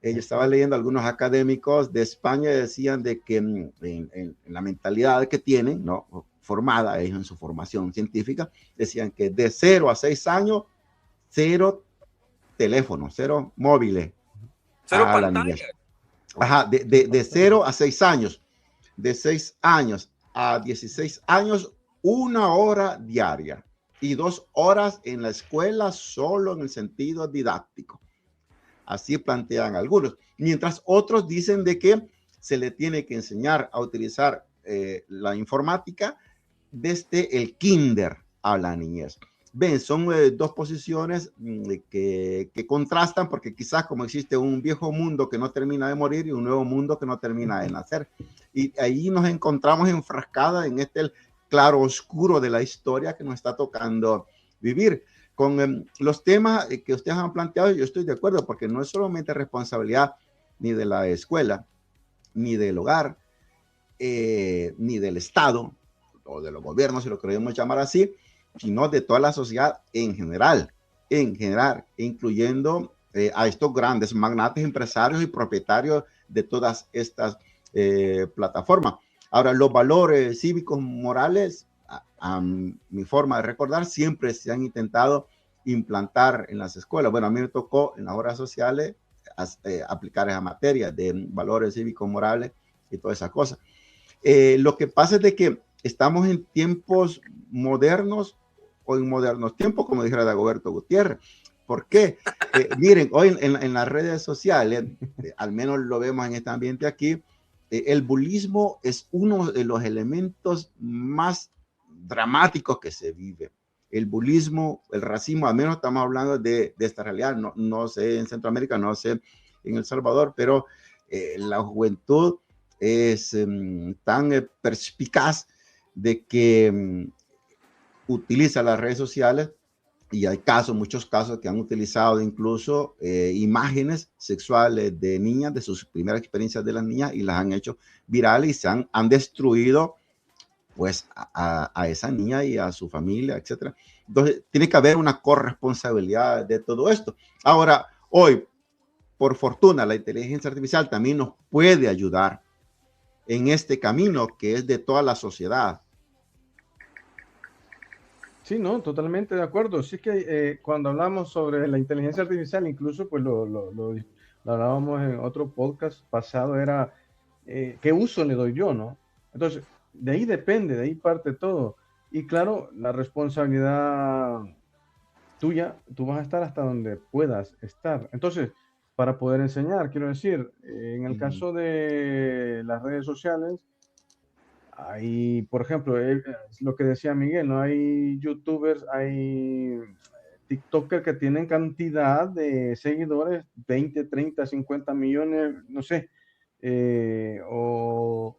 Yo estaba leyendo algunos académicos de España, decían de que en la mentalidad que tienen, ¿no?, formada ellos en su formación científica, decían que de 0 a 6 años, 0 teléfonos, 0 móviles. 0 pantallas. Ajá, de 0 a 6 años. De 6 años a 16 años, 1 hora diaria y 2 horas en la escuela solo en el sentido didáctico. Así plantean algunos. Mientras otros dicen de que se le tiene que enseñar a utilizar la informática desde el kinder a la niñez. Ven, son dos posiciones que contrastan, porque quizás como existe un viejo mundo que no termina de morir y un nuevo mundo que no termina de nacer. Y ahí nos encontramos enfrascadas en este claro oscuro de la historia que nos está tocando vivir. Con los temas que ustedes han planteado, yo estoy de acuerdo, porque no es solamente responsabilidad ni de la escuela, ni del hogar, ni del Estado, o de los gobiernos, si lo queremos llamar así, sino de toda la sociedad en general, incluyendo a estos grandes magnates, empresarios y propietarios de todas estas plataformas. Ahora, los valores cívicos morales, a mi forma de recordar, siempre se han intentado implantar en las escuelas. Bueno, a mí me tocó en las horas sociales aplicar esa materia de valores cívicos morales y todas esas cosas. Lo que pasa es de que estamos en tiempos modernos o en modernos tiempos, como dijera Dagoberto Gutiérrez. ¿Por qué? Miren, hoy en las redes sociales, al menos lo vemos en este ambiente aquí, el bullismo es uno de los elementos más dramáticos que se vive. El bullismo, el racismo, al menos estamos hablando de esta realidad. No sé en Centroamérica, no sé en El Salvador, pero la juventud es tan perspicaz de que utiliza las redes sociales, y hay muchos casos que han utilizado incluso imágenes sexuales de niñas, de sus primeras experiencias de las niñas, y las han hecho virales y se han destruido pues a esa niña y a su familia, etcétera. Entonces tiene que haber una corresponsabilidad de todo esto. Ahora, hoy, por fortuna, la inteligencia artificial también nos puede ayudar en este camino que es de toda la sociedad. Sí, no, totalmente de acuerdo. Sí que cuando hablamos sobre la inteligencia artificial, incluso pues lo hablábamos en otro podcast pasado, era qué uso le doy yo, ¿no? Entonces, de ahí depende, de ahí parte todo. Y claro, la responsabilidad tuya, tú vas a estar hasta donde puedas estar. Entonces, para poder enseñar, quiero decir, en el caso de las redes sociales, hay, por ejemplo, lo que decía Miguel, ¿no? Hay youtubers, hay tiktokers que tienen cantidad de seguidores, 20, 30, 50 millones, no sé, o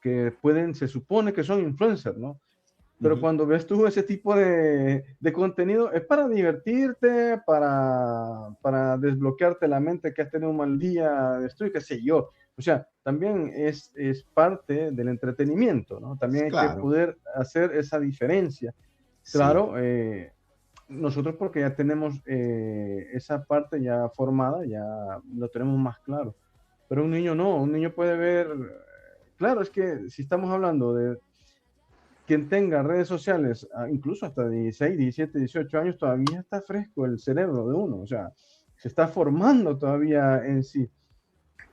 que se supone que son influencers, ¿no? Pero cuando ves tú ese tipo de contenido, es para divertirte, para desbloquearte la mente que has tenido un mal día, qué sé yo. O sea, también es parte del entretenimiento, ¿no? También hay que poder hacer esa diferencia. Sí. Claro, nosotros porque ya tenemos esa parte ya formada, ya lo tenemos más claro. Pero un niño no, un niño puede ver... Claro, es que si estamos hablando de quien tenga redes sociales, incluso hasta 16, 17, 18 años, todavía está fresco el cerebro de uno, o sea, se está formando todavía en sí.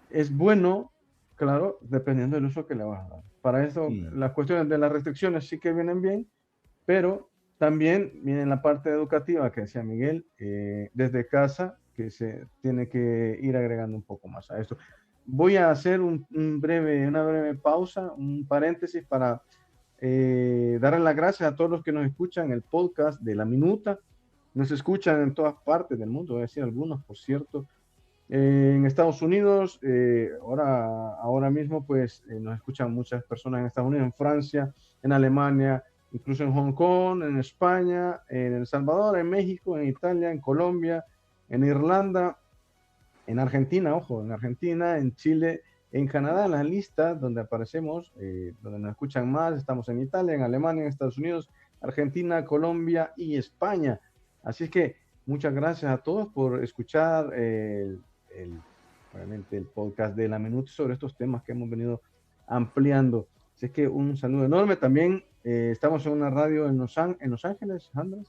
Es bueno, claro, dependiendo del uso que le vas a dar. Para eso, las cuestiones de las restricciones sí que vienen bien, pero también viene la parte educativa que decía Miguel, desde casa, que se tiene que ir agregando un poco más a esto. Voy a hacer una breve pausa, un paréntesis para darle las gracias a todos los que nos escuchan en el podcast de La Minuta. Nos escuchan en todas partes del mundo, voy a decir algunos, por cierto. En Estados Unidos, ahora mismo, pues nos escuchan muchas personas en Estados Unidos, en Francia, en Alemania, incluso en Hong Kong, en España, en El Salvador, en México, en Italia, en Colombia, en Irlanda, en Argentina, ojo, en Argentina, en Chile, en Canadá, en las listas donde aparecemos, donde nos escuchan más, estamos en Italia, en Alemania, en Estados Unidos, Argentina, Colombia y España. Así es que muchas gracias a todos por escuchar obviamente el podcast de La Minuta sobre estos temas que hemos venido ampliando. Así es que un saludo enorme. También estamos en una radio en Los Ángeles, Andrés.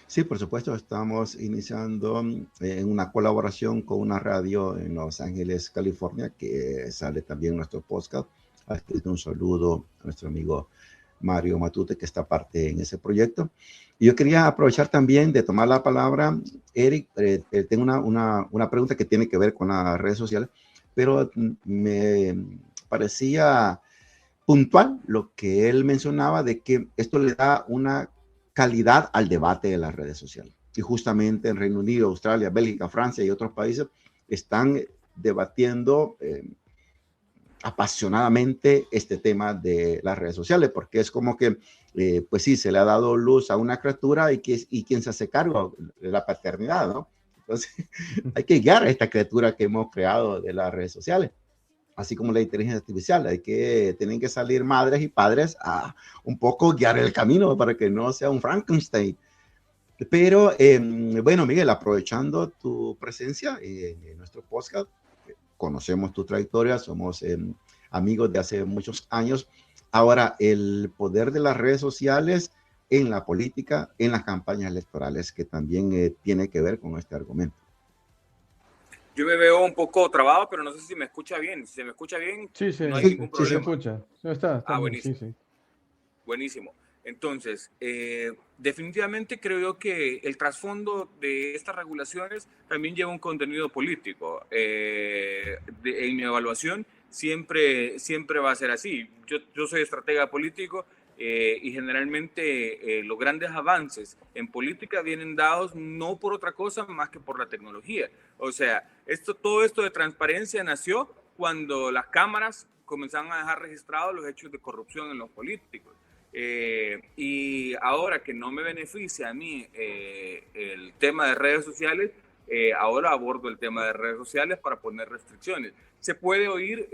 Sí, por supuesto, estamos iniciando en una colaboración con una radio en Los Ángeles, California, que sale también nuestro podcast. Así que un saludo a nuestro amigo Mario Matute, que está parte en ese proyecto. Y yo quería aprovechar también de tomar la palabra, Eric. Tengo una pregunta que tiene que ver con las redes sociales, pero me parecía puntual lo que él mencionaba de que esto le da una calidad al debate de las redes sociales. Y justamente en Reino Unido, Australia, Bélgica, Francia y otros países están debatiendo apasionadamente este tema de las redes sociales, porque es como que, pues sí, se le ha dado luz a una criatura y quien se hace cargo de la paternidad, ¿no? Entonces, hay que guiar a esta criatura que hemos creado de las redes sociales. Así como la inteligencia artificial, tienen que salir madres y padres a un poco guiar el camino para que no sea un Frankenstein. Pero, bueno, Miguel, aprovechando tu presencia en nuestro podcast, conocemos tu trayectoria, somos amigos de hace muchos años. Ahora, el poder de las redes sociales en la política, en las campañas electorales, que también tiene que ver con este argumento. Yo me veo un poco trabado, pero no sé si me escucha bien. Si se me escucha bien, no hay ningún problema. Sí, se escucha. Está bien, buenísimo. Sí. Buenísimo. Entonces, definitivamente creo yo que el trasfondo de estas regulaciones también lleva un contenido político. En mi evaluación siempre va a ser así. Yo soy estratega político y generalmente los grandes avances en política vienen dados no por otra cosa más que por la tecnología. O sea, todo esto de transparencia nació cuando las cámaras comenzaron a dejar registrados los hechos de corrupción en los políticos. Y ahora que no me beneficia a mí el tema de redes sociales, ahora abordo el tema de redes sociales para poner restricciones. Se puede oír,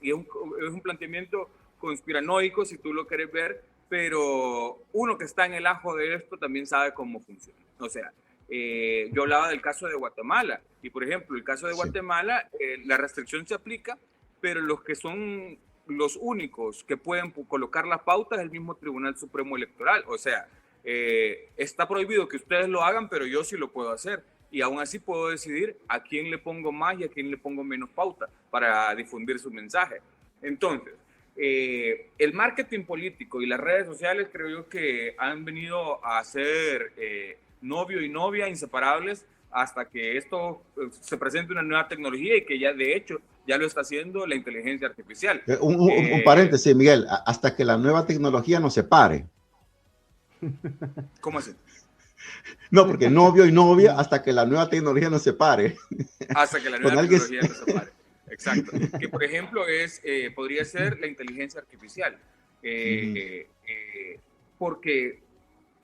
y es un planteamiento conspiranoico si tú lo quieres ver, pero uno que está en el ajo de esto también sabe cómo funciona. O sea, yo hablaba del caso de Guatemala, y por ejemplo, el caso de Guatemala, la restricción se aplica, pero los que son los únicos que pueden colocar las pautas es el mismo Tribunal Supremo Electoral. O sea, está prohibido que ustedes lo hagan, pero yo sí lo puedo hacer. Y aún así puedo decidir a quién le pongo más y a quién le pongo menos pauta para difundir su mensaje. Entonces, el marketing político y las redes sociales creo yo que han venido a ser novio y novia inseparables hasta que esto se presente una nueva tecnología y que ya de hecho ya lo está haciendo la inteligencia artificial. Un paréntesis, Miguel, hasta que la nueva tecnología nos separe. ¿Cómo así? No, porque novio y novia hasta que la nueva tecnología nos separe. Hasta que la nueva tecnología nos separe. Exacto. Que por ejemplo podría ser la inteligencia artificial. Porque,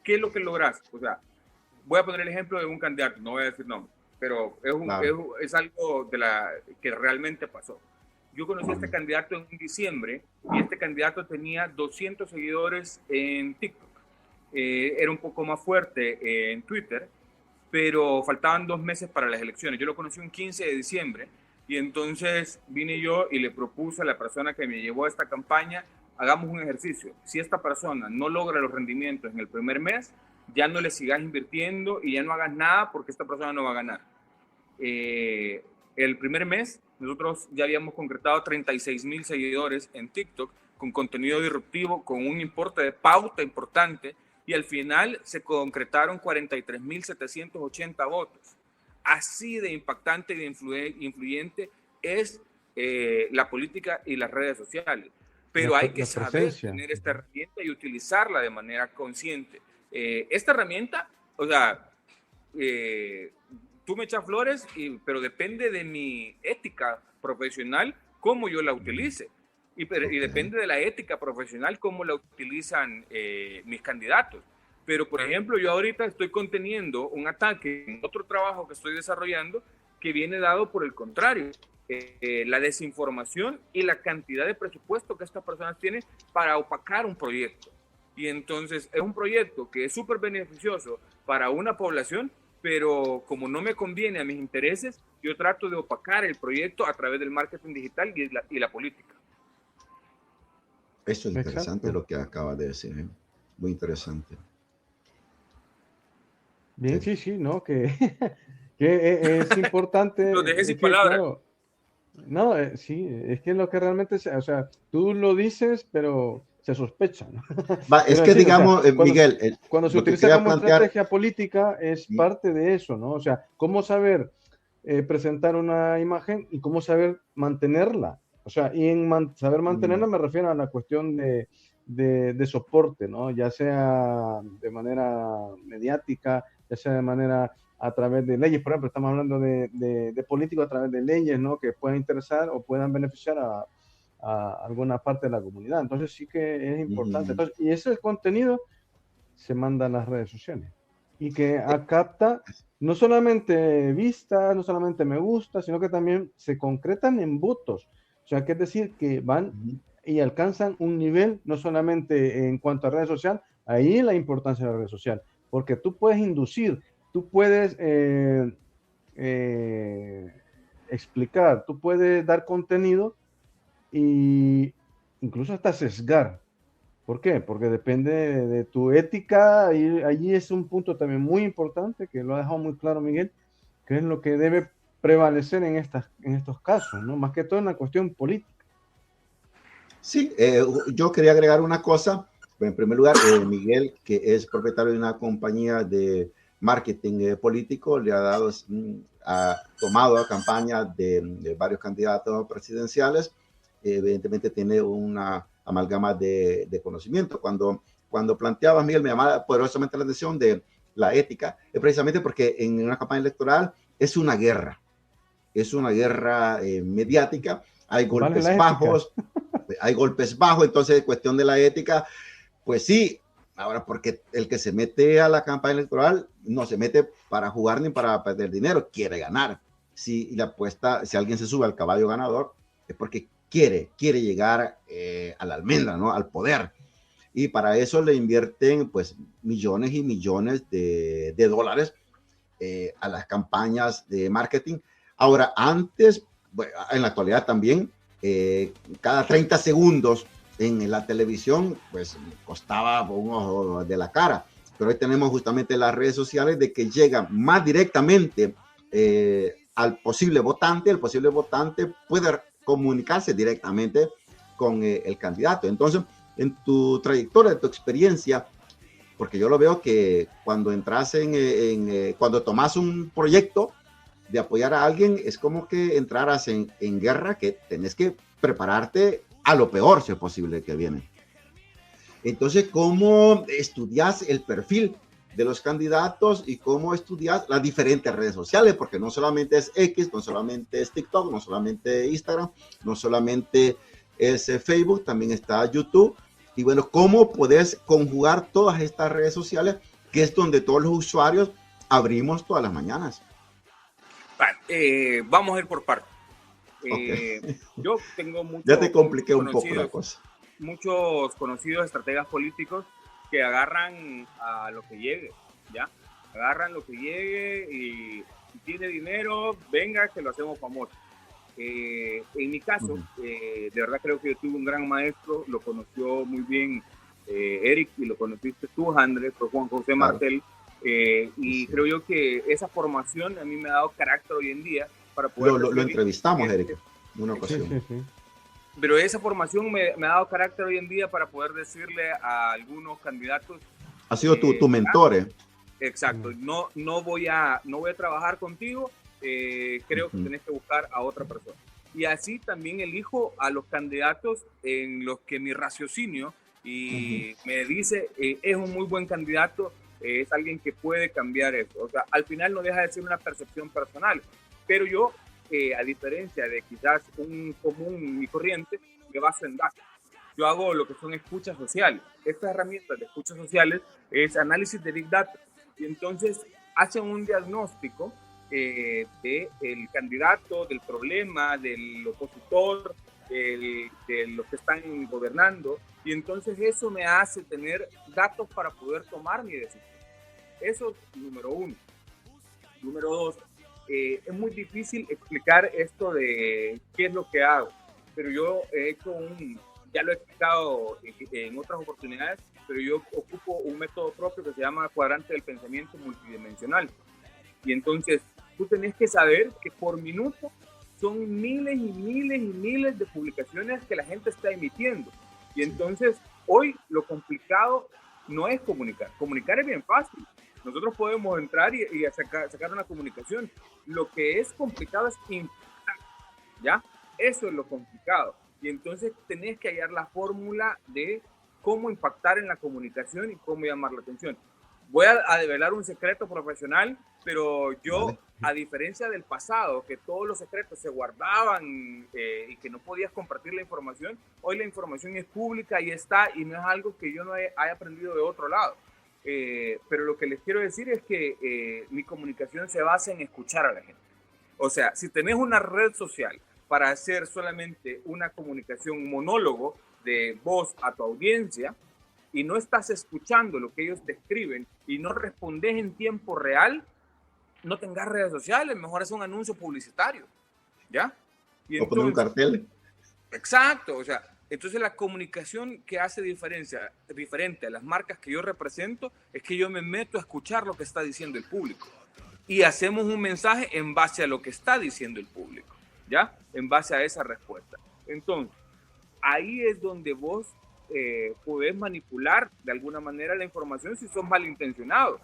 ¿qué es lo que logras? O sea, voy a poner el ejemplo de un candidato, no voy a decir nombre, pero es algo que realmente pasó. Yo conocí a este candidato en diciembre y este candidato tenía 200 seguidores en TikTok. Era un poco más fuerte en Twitter, pero faltaban 2 meses para las elecciones. Yo lo conocí un 15 de diciembre y entonces vine yo y le propuse a la persona que me llevó a esta campaña, hagamos un ejercicio. Si esta persona no logra los rendimientos en el primer mes, ya no le sigas invirtiendo y ya no hagas nada porque esta persona no va a ganar. El primer mes nosotros ya habíamos concretado 36,000 seguidores en TikTok con contenido disruptivo, con un importe de pauta importante, y al final se concretaron 43.780 votos. Así de impactante y de influyente es la política y las redes sociales. Pero hay que saber tener esta herramienta y utilizarla de manera consciente. Esta herramienta, o sea, tú me echas flores, pero depende de mi ética profesional cómo yo la utilice. Y depende de la ética profesional cómo la utilizan mis candidatos. Pero, por ejemplo, yo ahorita estoy conteniendo un ataque en otro trabajo que estoy desarrollando que viene dado por el contrario. La desinformación y la cantidad de presupuesto que estas personas tienen para opacar un proyecto. Y entonces es un proyecto que es súper beneficioso para una población, pero como no me conviene a mis intereses, yo trato de opacar el proyecto a través del marketing digital y la política. Eso es interesante lo que acaba de decir, ¿eh? Muy interesante. Bien, sí, ¿no? Que es importante. Lo dejé sin palabras. Claro, no, sí, es que lo que realmente, o sea, tú lo dices, pero se sospecha, ¿no? Es que, digamos, o sea, Miguel, cuando se utiliza como estrategia política es parte de eso, ¿no? O sea, cómo saber presentar una imagen y cómo saber mantenerla. O sea, y en saber mantenerla me refiero a la cuestión de soporte, ¿no? Ya sea de manera mediática, ya sea de manera a través de leyes. Por ejemplo, estamos hablando de políticos a través de leyes, ¿no? Que puedan interesar o puedan beneficiar a alguna parte de la comunidad. Entonces sí que es importante. Entonces, y ese contenido se manda a las redes sociales y que capta no solamente vistas, no solamente me gusta, sino que también se concretan en votos. O sea, que es decir, que van y alcanzan un nivel no solamente en cuanto a redes sociales, ahí la importancia de la red social, porque tú puedes inducir, tú puedes explicar, tú puedes dar contenido y incluso hasta sesgar. ¿Por qué? Porque depende de tu ética y allí es un punto también muy importante que lo ha dejado muy claro Miguel, que es lo que debe prevalecer en estos casos, ¿no? Más que todo en la cuestión política. Sí, yo quería agregar una cosa. En primer lugar, Miguel, que es propietario de una compañía de marketing político, le ha dado, ha tomado campañas de varios candidatos presidenciales. Evidentemente tiene una amalgama de conocimiento. Cuando planteabas, Miguel, me llamaba poderosamente la atención de la ética, es precisamente porque en una campaña electoral es una guerra mediática, hay golpes bajos, hay golpes bajos, entonces cuestión de la ética, pues sí. Ahora, porque el que se mete a la campaña electoral no se mete para jugar ni para perder dinero, quiere ganar. Si la apuesta, si alguien se sube al caballo ganador, es porque quiere llegar a la almendra, ¿no? Al poder. Y para eso le invierten pues millones y millones de dólares a las campañas de marketing. Ahora, antes, bueno, en la actualidad también, cada 30 segundos en la televisión, pues costaba un ojo de la cara. Pero hoy tenemos justamente las redes sociales de que llegan más directamente al posible votante. El posible votante puede comunicarse directamente con el candidato. Entonces, en tu trayectoria, en tu experiencia, porque yo lo veo que cuando entras cuando tomas un proyecto de apoyar a alguien, es como que entraras en guerra, que tenés que prepararte a lo peor, si es posible, que viene. Entonces, ¿cómo estudias el perfil de los candidatos y cómo estudias las diferentes redes sociales? Porque no solamente es X, no solamente es TikTok, no solamente Instagram, no solamente es Facebook, también está YouTube. Y bueno, ¿cómo puedes conjugar todas estas redes sociales, que es donde todos los usuarios abrimos todas las mañanas? Vale, vamos a ir por partes. Okay. Yo tengo muchos, ya te compliqué un poco la cosa. Muchos conocidos estrategas políticos que agarran a lo que llegue, ¿ya? Agarran lo que llegue y si tiene dinero, venga, que lo hacemos famoso. En mi caso, de verdad creo que yo tuve un gran maestro, lo conoció muy bien Eric y lo conociste tú, Andrés, fue Juan José Martel, y creo yo que esa formación a mí me ha dado carácter hoy en día para poder... Lo entrevistamos, Eric, en una ocasión. Sí. Pero esa formación me ha dado carácter hoy en día para poder decirle a algunos candidatos Ha sido tu mentor. Exacto. No voy a trabajar contigo. Creo que tenés que buscar a otra persona. Y así también elijo a los candidatos en los que mi raciocinio me dice es un muy buen candidato, es alguien que puede cambiar eso. O sea, al final no deja de ser una percepción personal, pero yo, a diferencia de quizás un común y corriente, me baso en datos. Yo hago lo que son escuchas sociales. Estas herramientas de escuchas sociales es análisis de Big Data. Y entonces hacen un diagnóstico del candidato, del problema, del opositor, de los que están gobernando, y entonces eso me hace tener datos para poder tomar mi decisión. Eso es número uno. Número dos, es muy difícil explicar esto de qué es lo que hago, pero yo he hecho ya lo he explicado en otras oportunidades, pero yo ocupo un método propio que se llama cuadrante del pensamiento multidimensional. Y entonces tú tenés que saber que por minuto son miles y miles y miles de publicaciones que la gente está emitiendo. Y entonces hoy lo complicado no es comunicar. Comunicar es bien fácil. Nosotros podemos entrar y sacar una comunicación. Lo que es complicado es impactar, ¿ya? Eso es lo complicado. Y entonces tenés que hallar la fórmula de cómo impactar en la comunicación y cómo llamar la atención. Voy a develar un secreto profesional, pero yo, a diferencia del pasado, que todos los secretos se guardaban y que no podías compartir la información, hoy la información es pública y está, y no es algo que yo no haya aprendido de otro lado. Pero lo que les quiero decir es que mi comunicación se basa en escuchar a la gente. O sea, si tenés una red social para hacer solamente una comunicación, un monólogo de voz a tu audiencia, y no estás escuchando lo que ellos te escriben y no respondes en tiempo real, no tengas redes sociales, mejor haz un anuncio publicitario, ¿ya? Y o poner un cartel. Exacto, o sea, entonces la comunicación que hace diferente a las marcas que yo represento es que yo me meto a escuchar lo que está diciendo el público y hacemos un mensaje en base a lo que está diciendo el público, ¿ya? En base a esa respuesta. Entonces, ahí es donde vos podés manipular de alguna manera la información si sos malintencionados.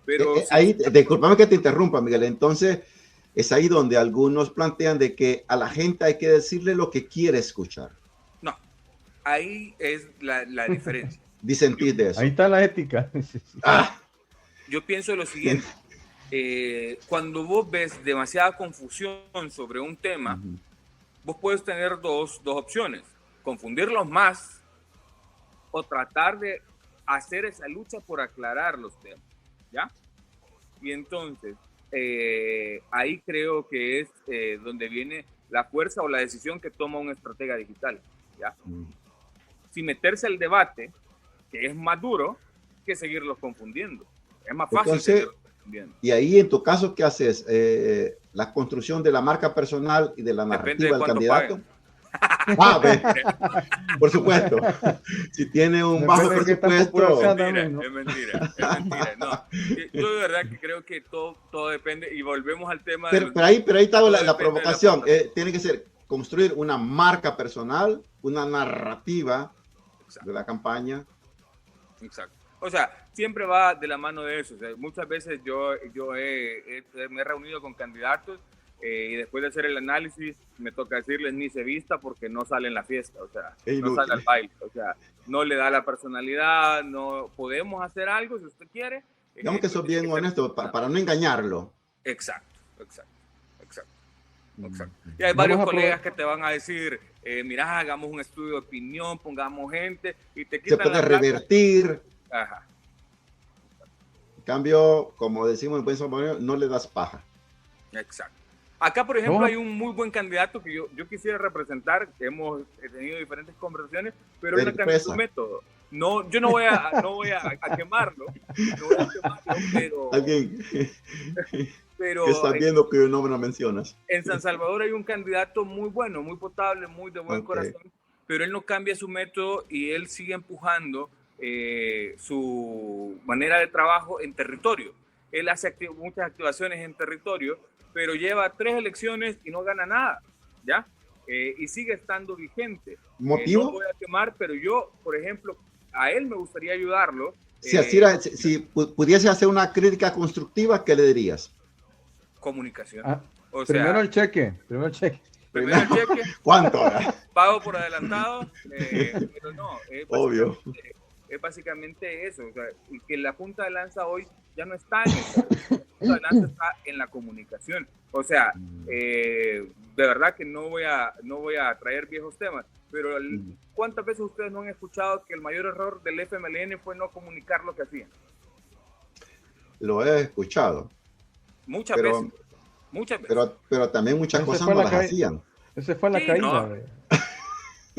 Pero ahí, discúlpame que te interrumpa, Miguel. Entonces, es ahí donde algunos plantean de que a la gente hay que decirle lo que quiere escuchar. No, ahí es la diferencia. Disentís de eso. Ahí está la ética. Yo pienso lo siguiente. Cuando vos ves demasiada confusión sobre un tema, vos puedes tener dos opciones. Confundirlos más o tratar de hacer esa lucha por aclarar los temas, ¿ya? Y entonces, ahí creo que es donde viene la fuerza o la decisión que toma un estratega digital, ¿ya? Sin meterse al debate, que es más duro que seguirlos confundiendo. Es más fácil seguirlos confundiendo. Y ahí, en tu caso, ¿qué haces? La construcción de la marca personal y de la narrativa del candidato. Por supuesto. Si tiene un bajo presupuesto. Es mentira. No, yo de verdad que creo que todo depende y volvemos al tema. Pero ahí está la provocación. Tiene que ser construir una marca personal, una narrativa. Exacto. De la campaña. Exacto. O sea, siempre va de la mano de eso. O sea, muchas veces yo me he reunido con candidatos y después de hacer el análisis me toca decirles ni se vista porque no sale en la fiesta, o sea, no sale al baile, o sea, no le da la personalidad, no podemos hacer algo si usted quiere. Digamos que sos bien honesto para no engañarlo. Exacto. Y hay varios colegas que te van a decir, mira, hagamos un estudio de opinión, pongamos gente y te quitan. Se puede revertir. Ajá. En cambio, como decimos en buen salvadoreño, no le das paja. Exacto. Acá, por ejemplo, hay un muy buen candidato que yo quisiera representar, que hemos tenido diferentes conversaciones, pero él no cambia su método. No, yo no voy a quemarlo, pero... Alguien pero que está viendo que no me lo mencionas. En San Salvador hay un candidato muy bueno, muy potable, muy de buen corazón, pero él no cambia su método y él sigue empujando su manera de trabajo en territorio. Él hace muchas activaciones en territorio, pero lleva 3 elecciones y no gana nada, ¿ya? Y sigue estando vigente. ¿Motivo? No voy a quemar, pero yo, por ejemplo, a él me gustaría ayudarlo Si pudiese hacer una crítica constructiva, ¿qué le dirías? Comunicación. O sea, primero el cheque. Primero el cheque. ¿Cuánto ahora? Pago por adelantado, pero no. Obvio. Es básicamente eso. O sea, que la punta de lanza hoy ya no está en eso. La punta de lanza está en la comunicación. O sea, de verdad que no voy a traer viejos temas, pero ¿cuántas veces ustedes no han escuchado que el mayor error del FMLN fue no comunicar lo que hacían? Lo he escuchado. Muchas veces. Pero también muchas cosas no las hacían. Esa fue la caída.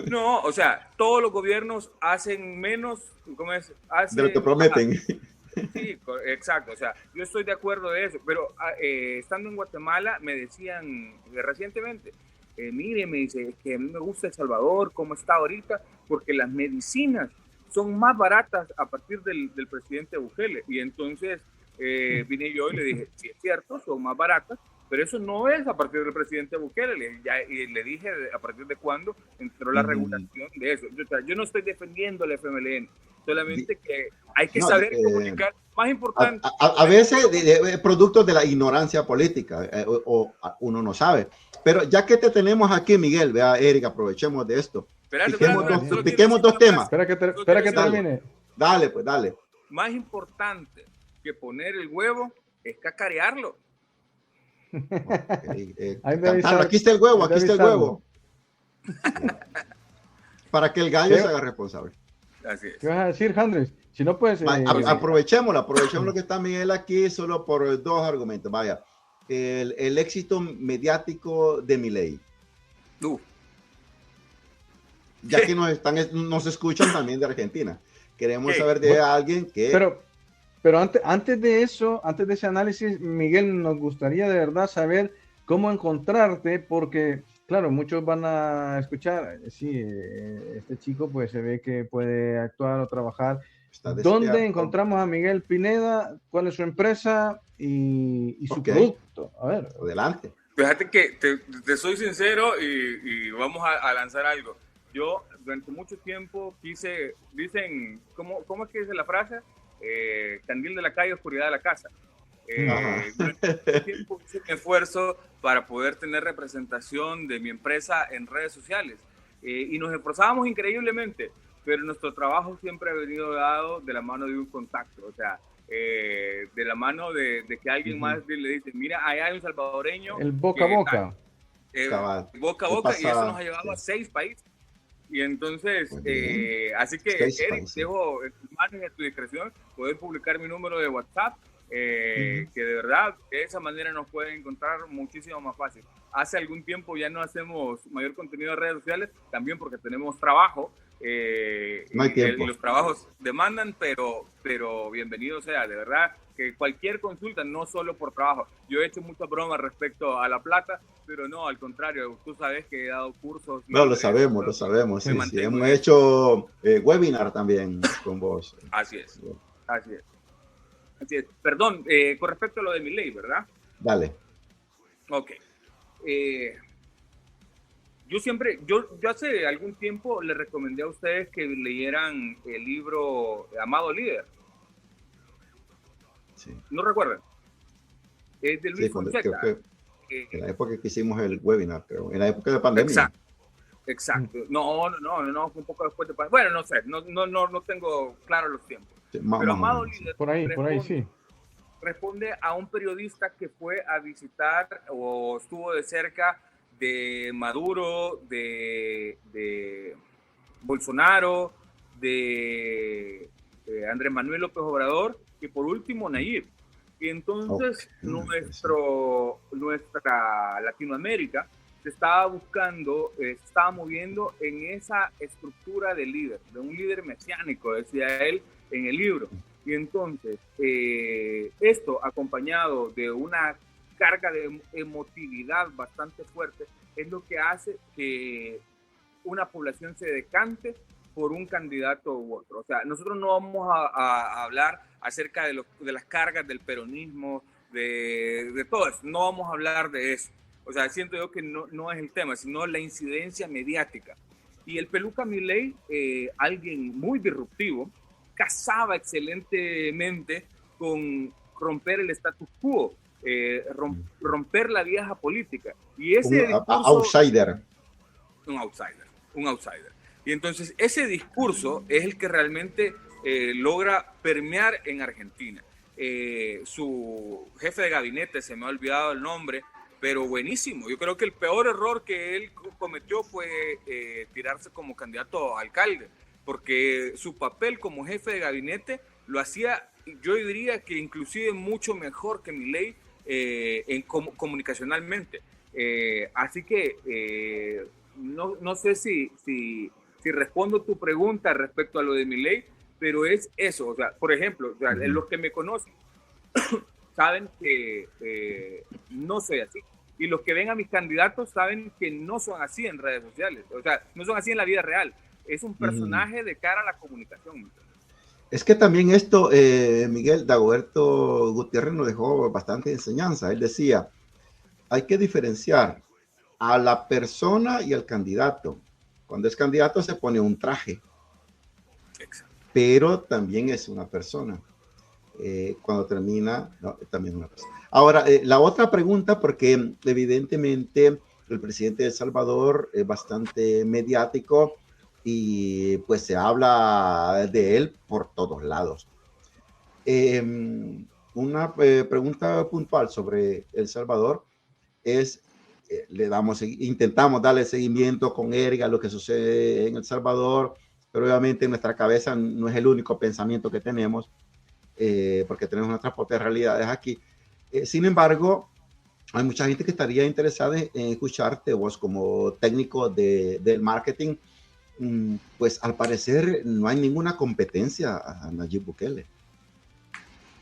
No, o sea, todos los gobiernos hacen menos, ¿cómo es? De lo que prometen. Sí, exacto, o sea, yo estoy de acuerdo de eso, pero estando en Guatemala me decían recientemente, mire, me dice, es que a mí me gusta El Salvador, cómo está ahorita, porque las medicinas son más baratas a partir del presidente Bukele, y entonces vine yo y le dije, sí es cierto, son más baratas, pero eso no es a partir del presidente Bukele, y le dije a partir de cuándo entró la regulación de eso. O sea, yo no estoy defendiendo el FMLN, solamente que hay que saber comunicar. Más importante. A veces productos de la ignorancia política, o uno no sabe. Pero ya que te tenemos aquí, Miguel, vea, Eric, aprovechemos de esto. Piquemos dos temas. Espera que termine. Dale, pues, dale. Más importante que poner el huevo es cacarearlo. Aquí está el huevo, aquí está el huevo. Para que el gallo se haga responsable. Así es. ¿Qué vas a decir, Andrés? Si no, pues... aprovechemos lo que está Miguel aquí solo por dos argumentos. Vaya, el éxito mediático de Milei. Ya que nos escuchan también de Argentina. Queremos saber de alguien que... Pero antes de eso, antes de ese análisis, Miguel, nos gustaría de verdad saber cómo encontrarte, porque, claro, muchos van a escuchar, sí, este chico pues se ve que puede actuar o trabajar. ¿Dónde encontramos a Miguel Pineda? ¿Cuál es su empresa y su producto? A ver. Adelante. Fíjate que te soy sincero y vamos a lanzar algo. Yo durante mucho tiempo dicen, ¿cómo es que dice la frase? Candil de la calle, oscuridad de la casa. Durante tiempo hice un esfuerzo para poder tener representación de mi empresa en redes sociales y nos esforzábamos increíblemente, pero nuestro trabajo siempre ha venido dado de la mano de un contacto, o sea, de la mano de que alguien más le dice, mira, allá hay un salvadoreño. El boca a boca. Boca a boca, y eso nos ha llevado a 6 países. Y entonces, así que, Eric, dejo en tus manos y a tu discreción poder publicar mi número de WhatsApp, que de verdad, de esa manera nos pueden encontrar muchísimo más fácil. Hace algún tiempo ya no hacemos mayor contenido en redes sociales, también porque tenemos trabajo, no hay tiempo. Y los trabajos demandan, pero bienvenido sea, de verdad, que cualquier consulta, no solo por trabajo. Yo he hecho muchas bromas respecto a La Plata, pero no, al contrario, tú sabes que he dado cursos. No, lo sabemos, sí. Hemos hecho webinar también con vos. Así es. Perdón, con respecto a lo de Milei, ¿verdad? Dale. Ok. Yo hace algún tiempo le recomendé a ustedes que leyeran el libro Amado Líder. Sí. ¿No recuerdan? Es de Luis Fonseca. En la época que hicimos el webinar, creo. En la época de pandemia. Exacto. No, un poco después de pandemia. Bueno, no sé, no tengo claro los tiempos. Sí, pero Amado Líder por ahí sí. Responde a un periodista que fue a visitar o estuvo de cerca de Maduro, de Bolsonaro, de Andrés Manuel López Obrador y por último Nayib. Y entonces nuestra Latinoamérica se estaba moviendo en esa estructura de líder, de un líder mesiánico, decía él en el libro. Y entonces esto acompañado de una carga de emotividad bastante fuerte es lo que hace que una población se decante por un candidato u otro. O sea, nosotros no vamos a hablar acerca de las cargas del peronismo, de todo eso. No vamos a hablar de eso. O sea, siento yo que no es el tema, sino la incidencia mediática. Y el peluca Milei, alguien muy disruptivo, casaba excelentemente con romper el status quo, romper la vieja política. Y ese discurso... outsider. Un outsider. Y entonces ese discurso es el que realmente logra permear en Argentina. Su jefe de gabinete, se me ha olvidado el nombre, pero buenísimo. Yo creo que el peor error que él cometió fue tirarse como candidato a alcalde, porque su papel como jefe de gabinete lo hacía, yo diría que inclusive mucho mejor que Milei comunicacionalmente. Así que no sé si respondo tu pregunta respecto a lo de Milei, pero es eso. O sea, por ejemplo, o sea, los que me conocen saben que no soy así. Y los que ven a mis candidatos saben que no son así en redes sociales. O sea, no son así en la vida real. Es un personaje de cara a la comunicación. Es que también esto, Miguel Dagoberto Gutiérrez nos dejó bastante enseñanza. Él decía, hay que diferenciar a la persona y al candidato. Cuando es candidato se pone un traje. Exacto. Pero también es una persona. Cuando termina, no, también es una persona. Ahora, la otra pregunta, porque evidentemente el presidente de El Salvador es bastante mediático y pues se habla de él por todos lados. Una pregunta puntual sobre El Salvador es, intentamos darle seguimiento con Eric a lo que sucede en El Salvador, pero obviamente en nuestra cabeza no es el único pensamiento que tenemos, porque tenemos nuestras propias realidades aquí. Sin embargo, hay mucha gente que estaría interesada en escucharte vos como técnico del marketing. Pues al parecer no hay ninguna competencia a Nayib Bukele.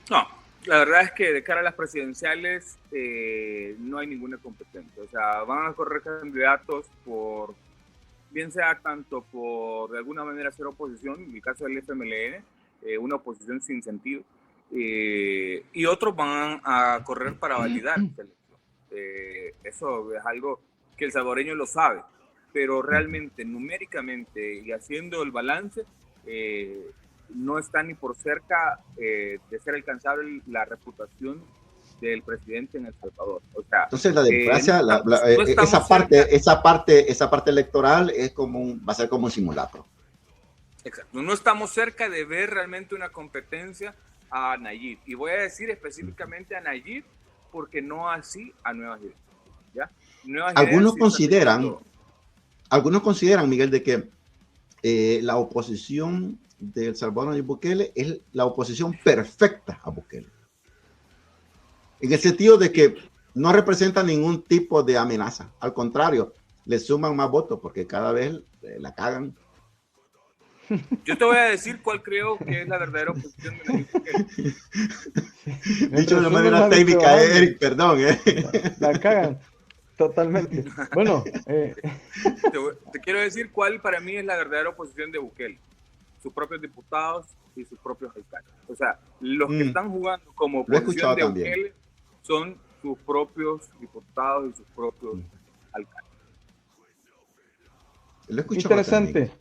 No, la verdad es que de cara a las presidenciales no hay ninguna competencia. O sea, van a correr candidatos por, bien sea tanto por de alguna manera hacer oposición, en el caso del FMLN, una oposición sin sentido, y otros van a correr para validar la elección. Eso es algo que el salvadoreño lo sabe, pero realmente, numéricamente y haciendo el balance, no está ni por cerca de ser alcanzable la reputación del presidente en El Salvador. O sea, entonces la democracia, esa parte electoral es va a ser como un simulacro. Exacto. No estamos cerca de ver realmente una competencia a Nayib. Y voy a decir específicamente a Nayib porque no así a Nuevas Ideas. ¿Ya? Nuevas algunos Ideas consideran, Miguel, de que la oposición de El Salvador a Nayib Bukele es la oposición perfecta a Bukele. En el sentido de que no representa ningún tipo de amenaza. Al contrario, le suman más votos porque cada vez la cagan. Yo te voy a decir cuál creo que es la verdadera oposición de Nayib Bukele. Dicho de manera técnica, Eric, perdón. La cagan totalmente. Bueno, te quiero decir cuál para mí es la verdadera oposición de Bukele. Sus propios diputados y sus propios alcaldes. O sea, los que están jugando como oposición de Bukele son sus propios diputados y sus propios alcaldes. Interesante.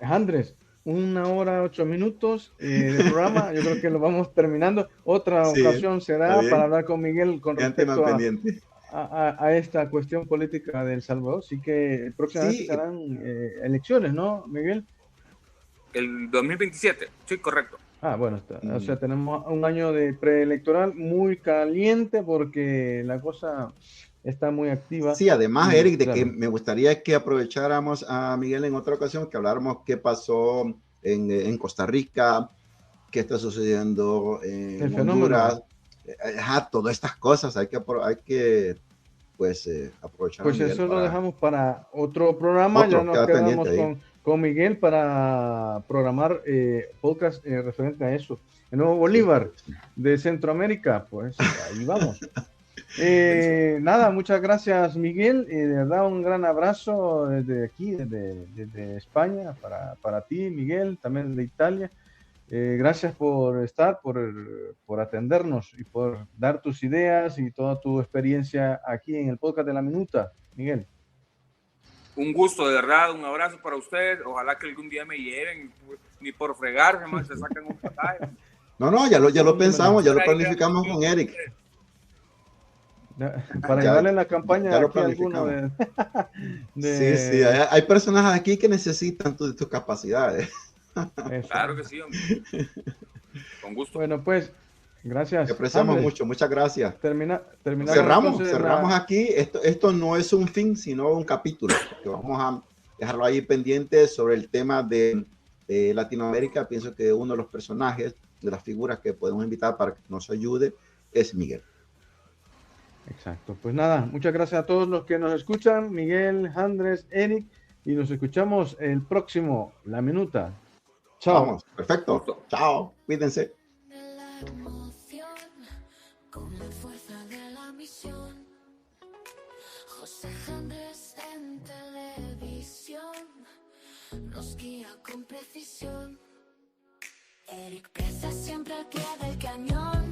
Andrés, 1 hora 8 minutos de programa. Yo creo que lo vamos terminando. Otra ocasión será para hablar con Miguel con respecto a esta cuestión política de El Salvador. Así que próximamente serán elecciones, ¿no, Miguel? El 2027, sí, correcto. Bueno, o sea, tenemos un año de preelectoral muy caliente porque la cosa está muy activa. Sí, además, Eric, de que me gustaría que aprovecháramos a Miguel en otra ocasión, que habláramos qué pasó en Costa Rica, qué está sucediendo en Honduras, todas estas cosas, hay que pues aprovechar. Pues eso lo dejamos para otro programa, ya nos quedamos con Miguel para programar podcast referente a eso. El nuevo Bolívar de Centroamérica, pues ahí vamos. Nada, muchas gracias Miguel, de verdad un gran abrazo desde aquí, desde España, para ti Miguel, también de Italia. Gracias por estar, por atendernos y por dar tus ideas y toda tu experiencia aquí en el podcast de La Minuta, Miguel. Un gusto, de verdad, un abrazo para ustedes. Ojalá que algún día me lleven, ni por fregar, jamás se sacan un pasaje. No, ya lo pensamos, ya lo planificamos con Eric. Para ayudarle en la campaña ya lo aquí alguno Sí, hay personas aquí que necesitan tus capacidades. Claro que sí, hombre. Con gusto. Bueno, pues, gracias. Te apreciamos mucho, muchas gracias. Cerramos aquí. Esto no es un fin, sino un capítulo. Que vamos a dejarlo ahí pendiente sobre el tema de Latinoamérica. Pienso que uno de los personajes, de las figuras que podemos invitar para que nos ayude, es Miguel. Exacto. Pues nada, muchas gracias a todos los que nos escuchan, Miguel, Andrés, Eric, y nos escuchamos el próximo La Minuta. Chao. Vamos, perfecto. Chao, cuídense. La emoción, con la fuerza de la misión. José Andrés en televisión nos guía con precisión. Eric Presa siempre al pie del cañón.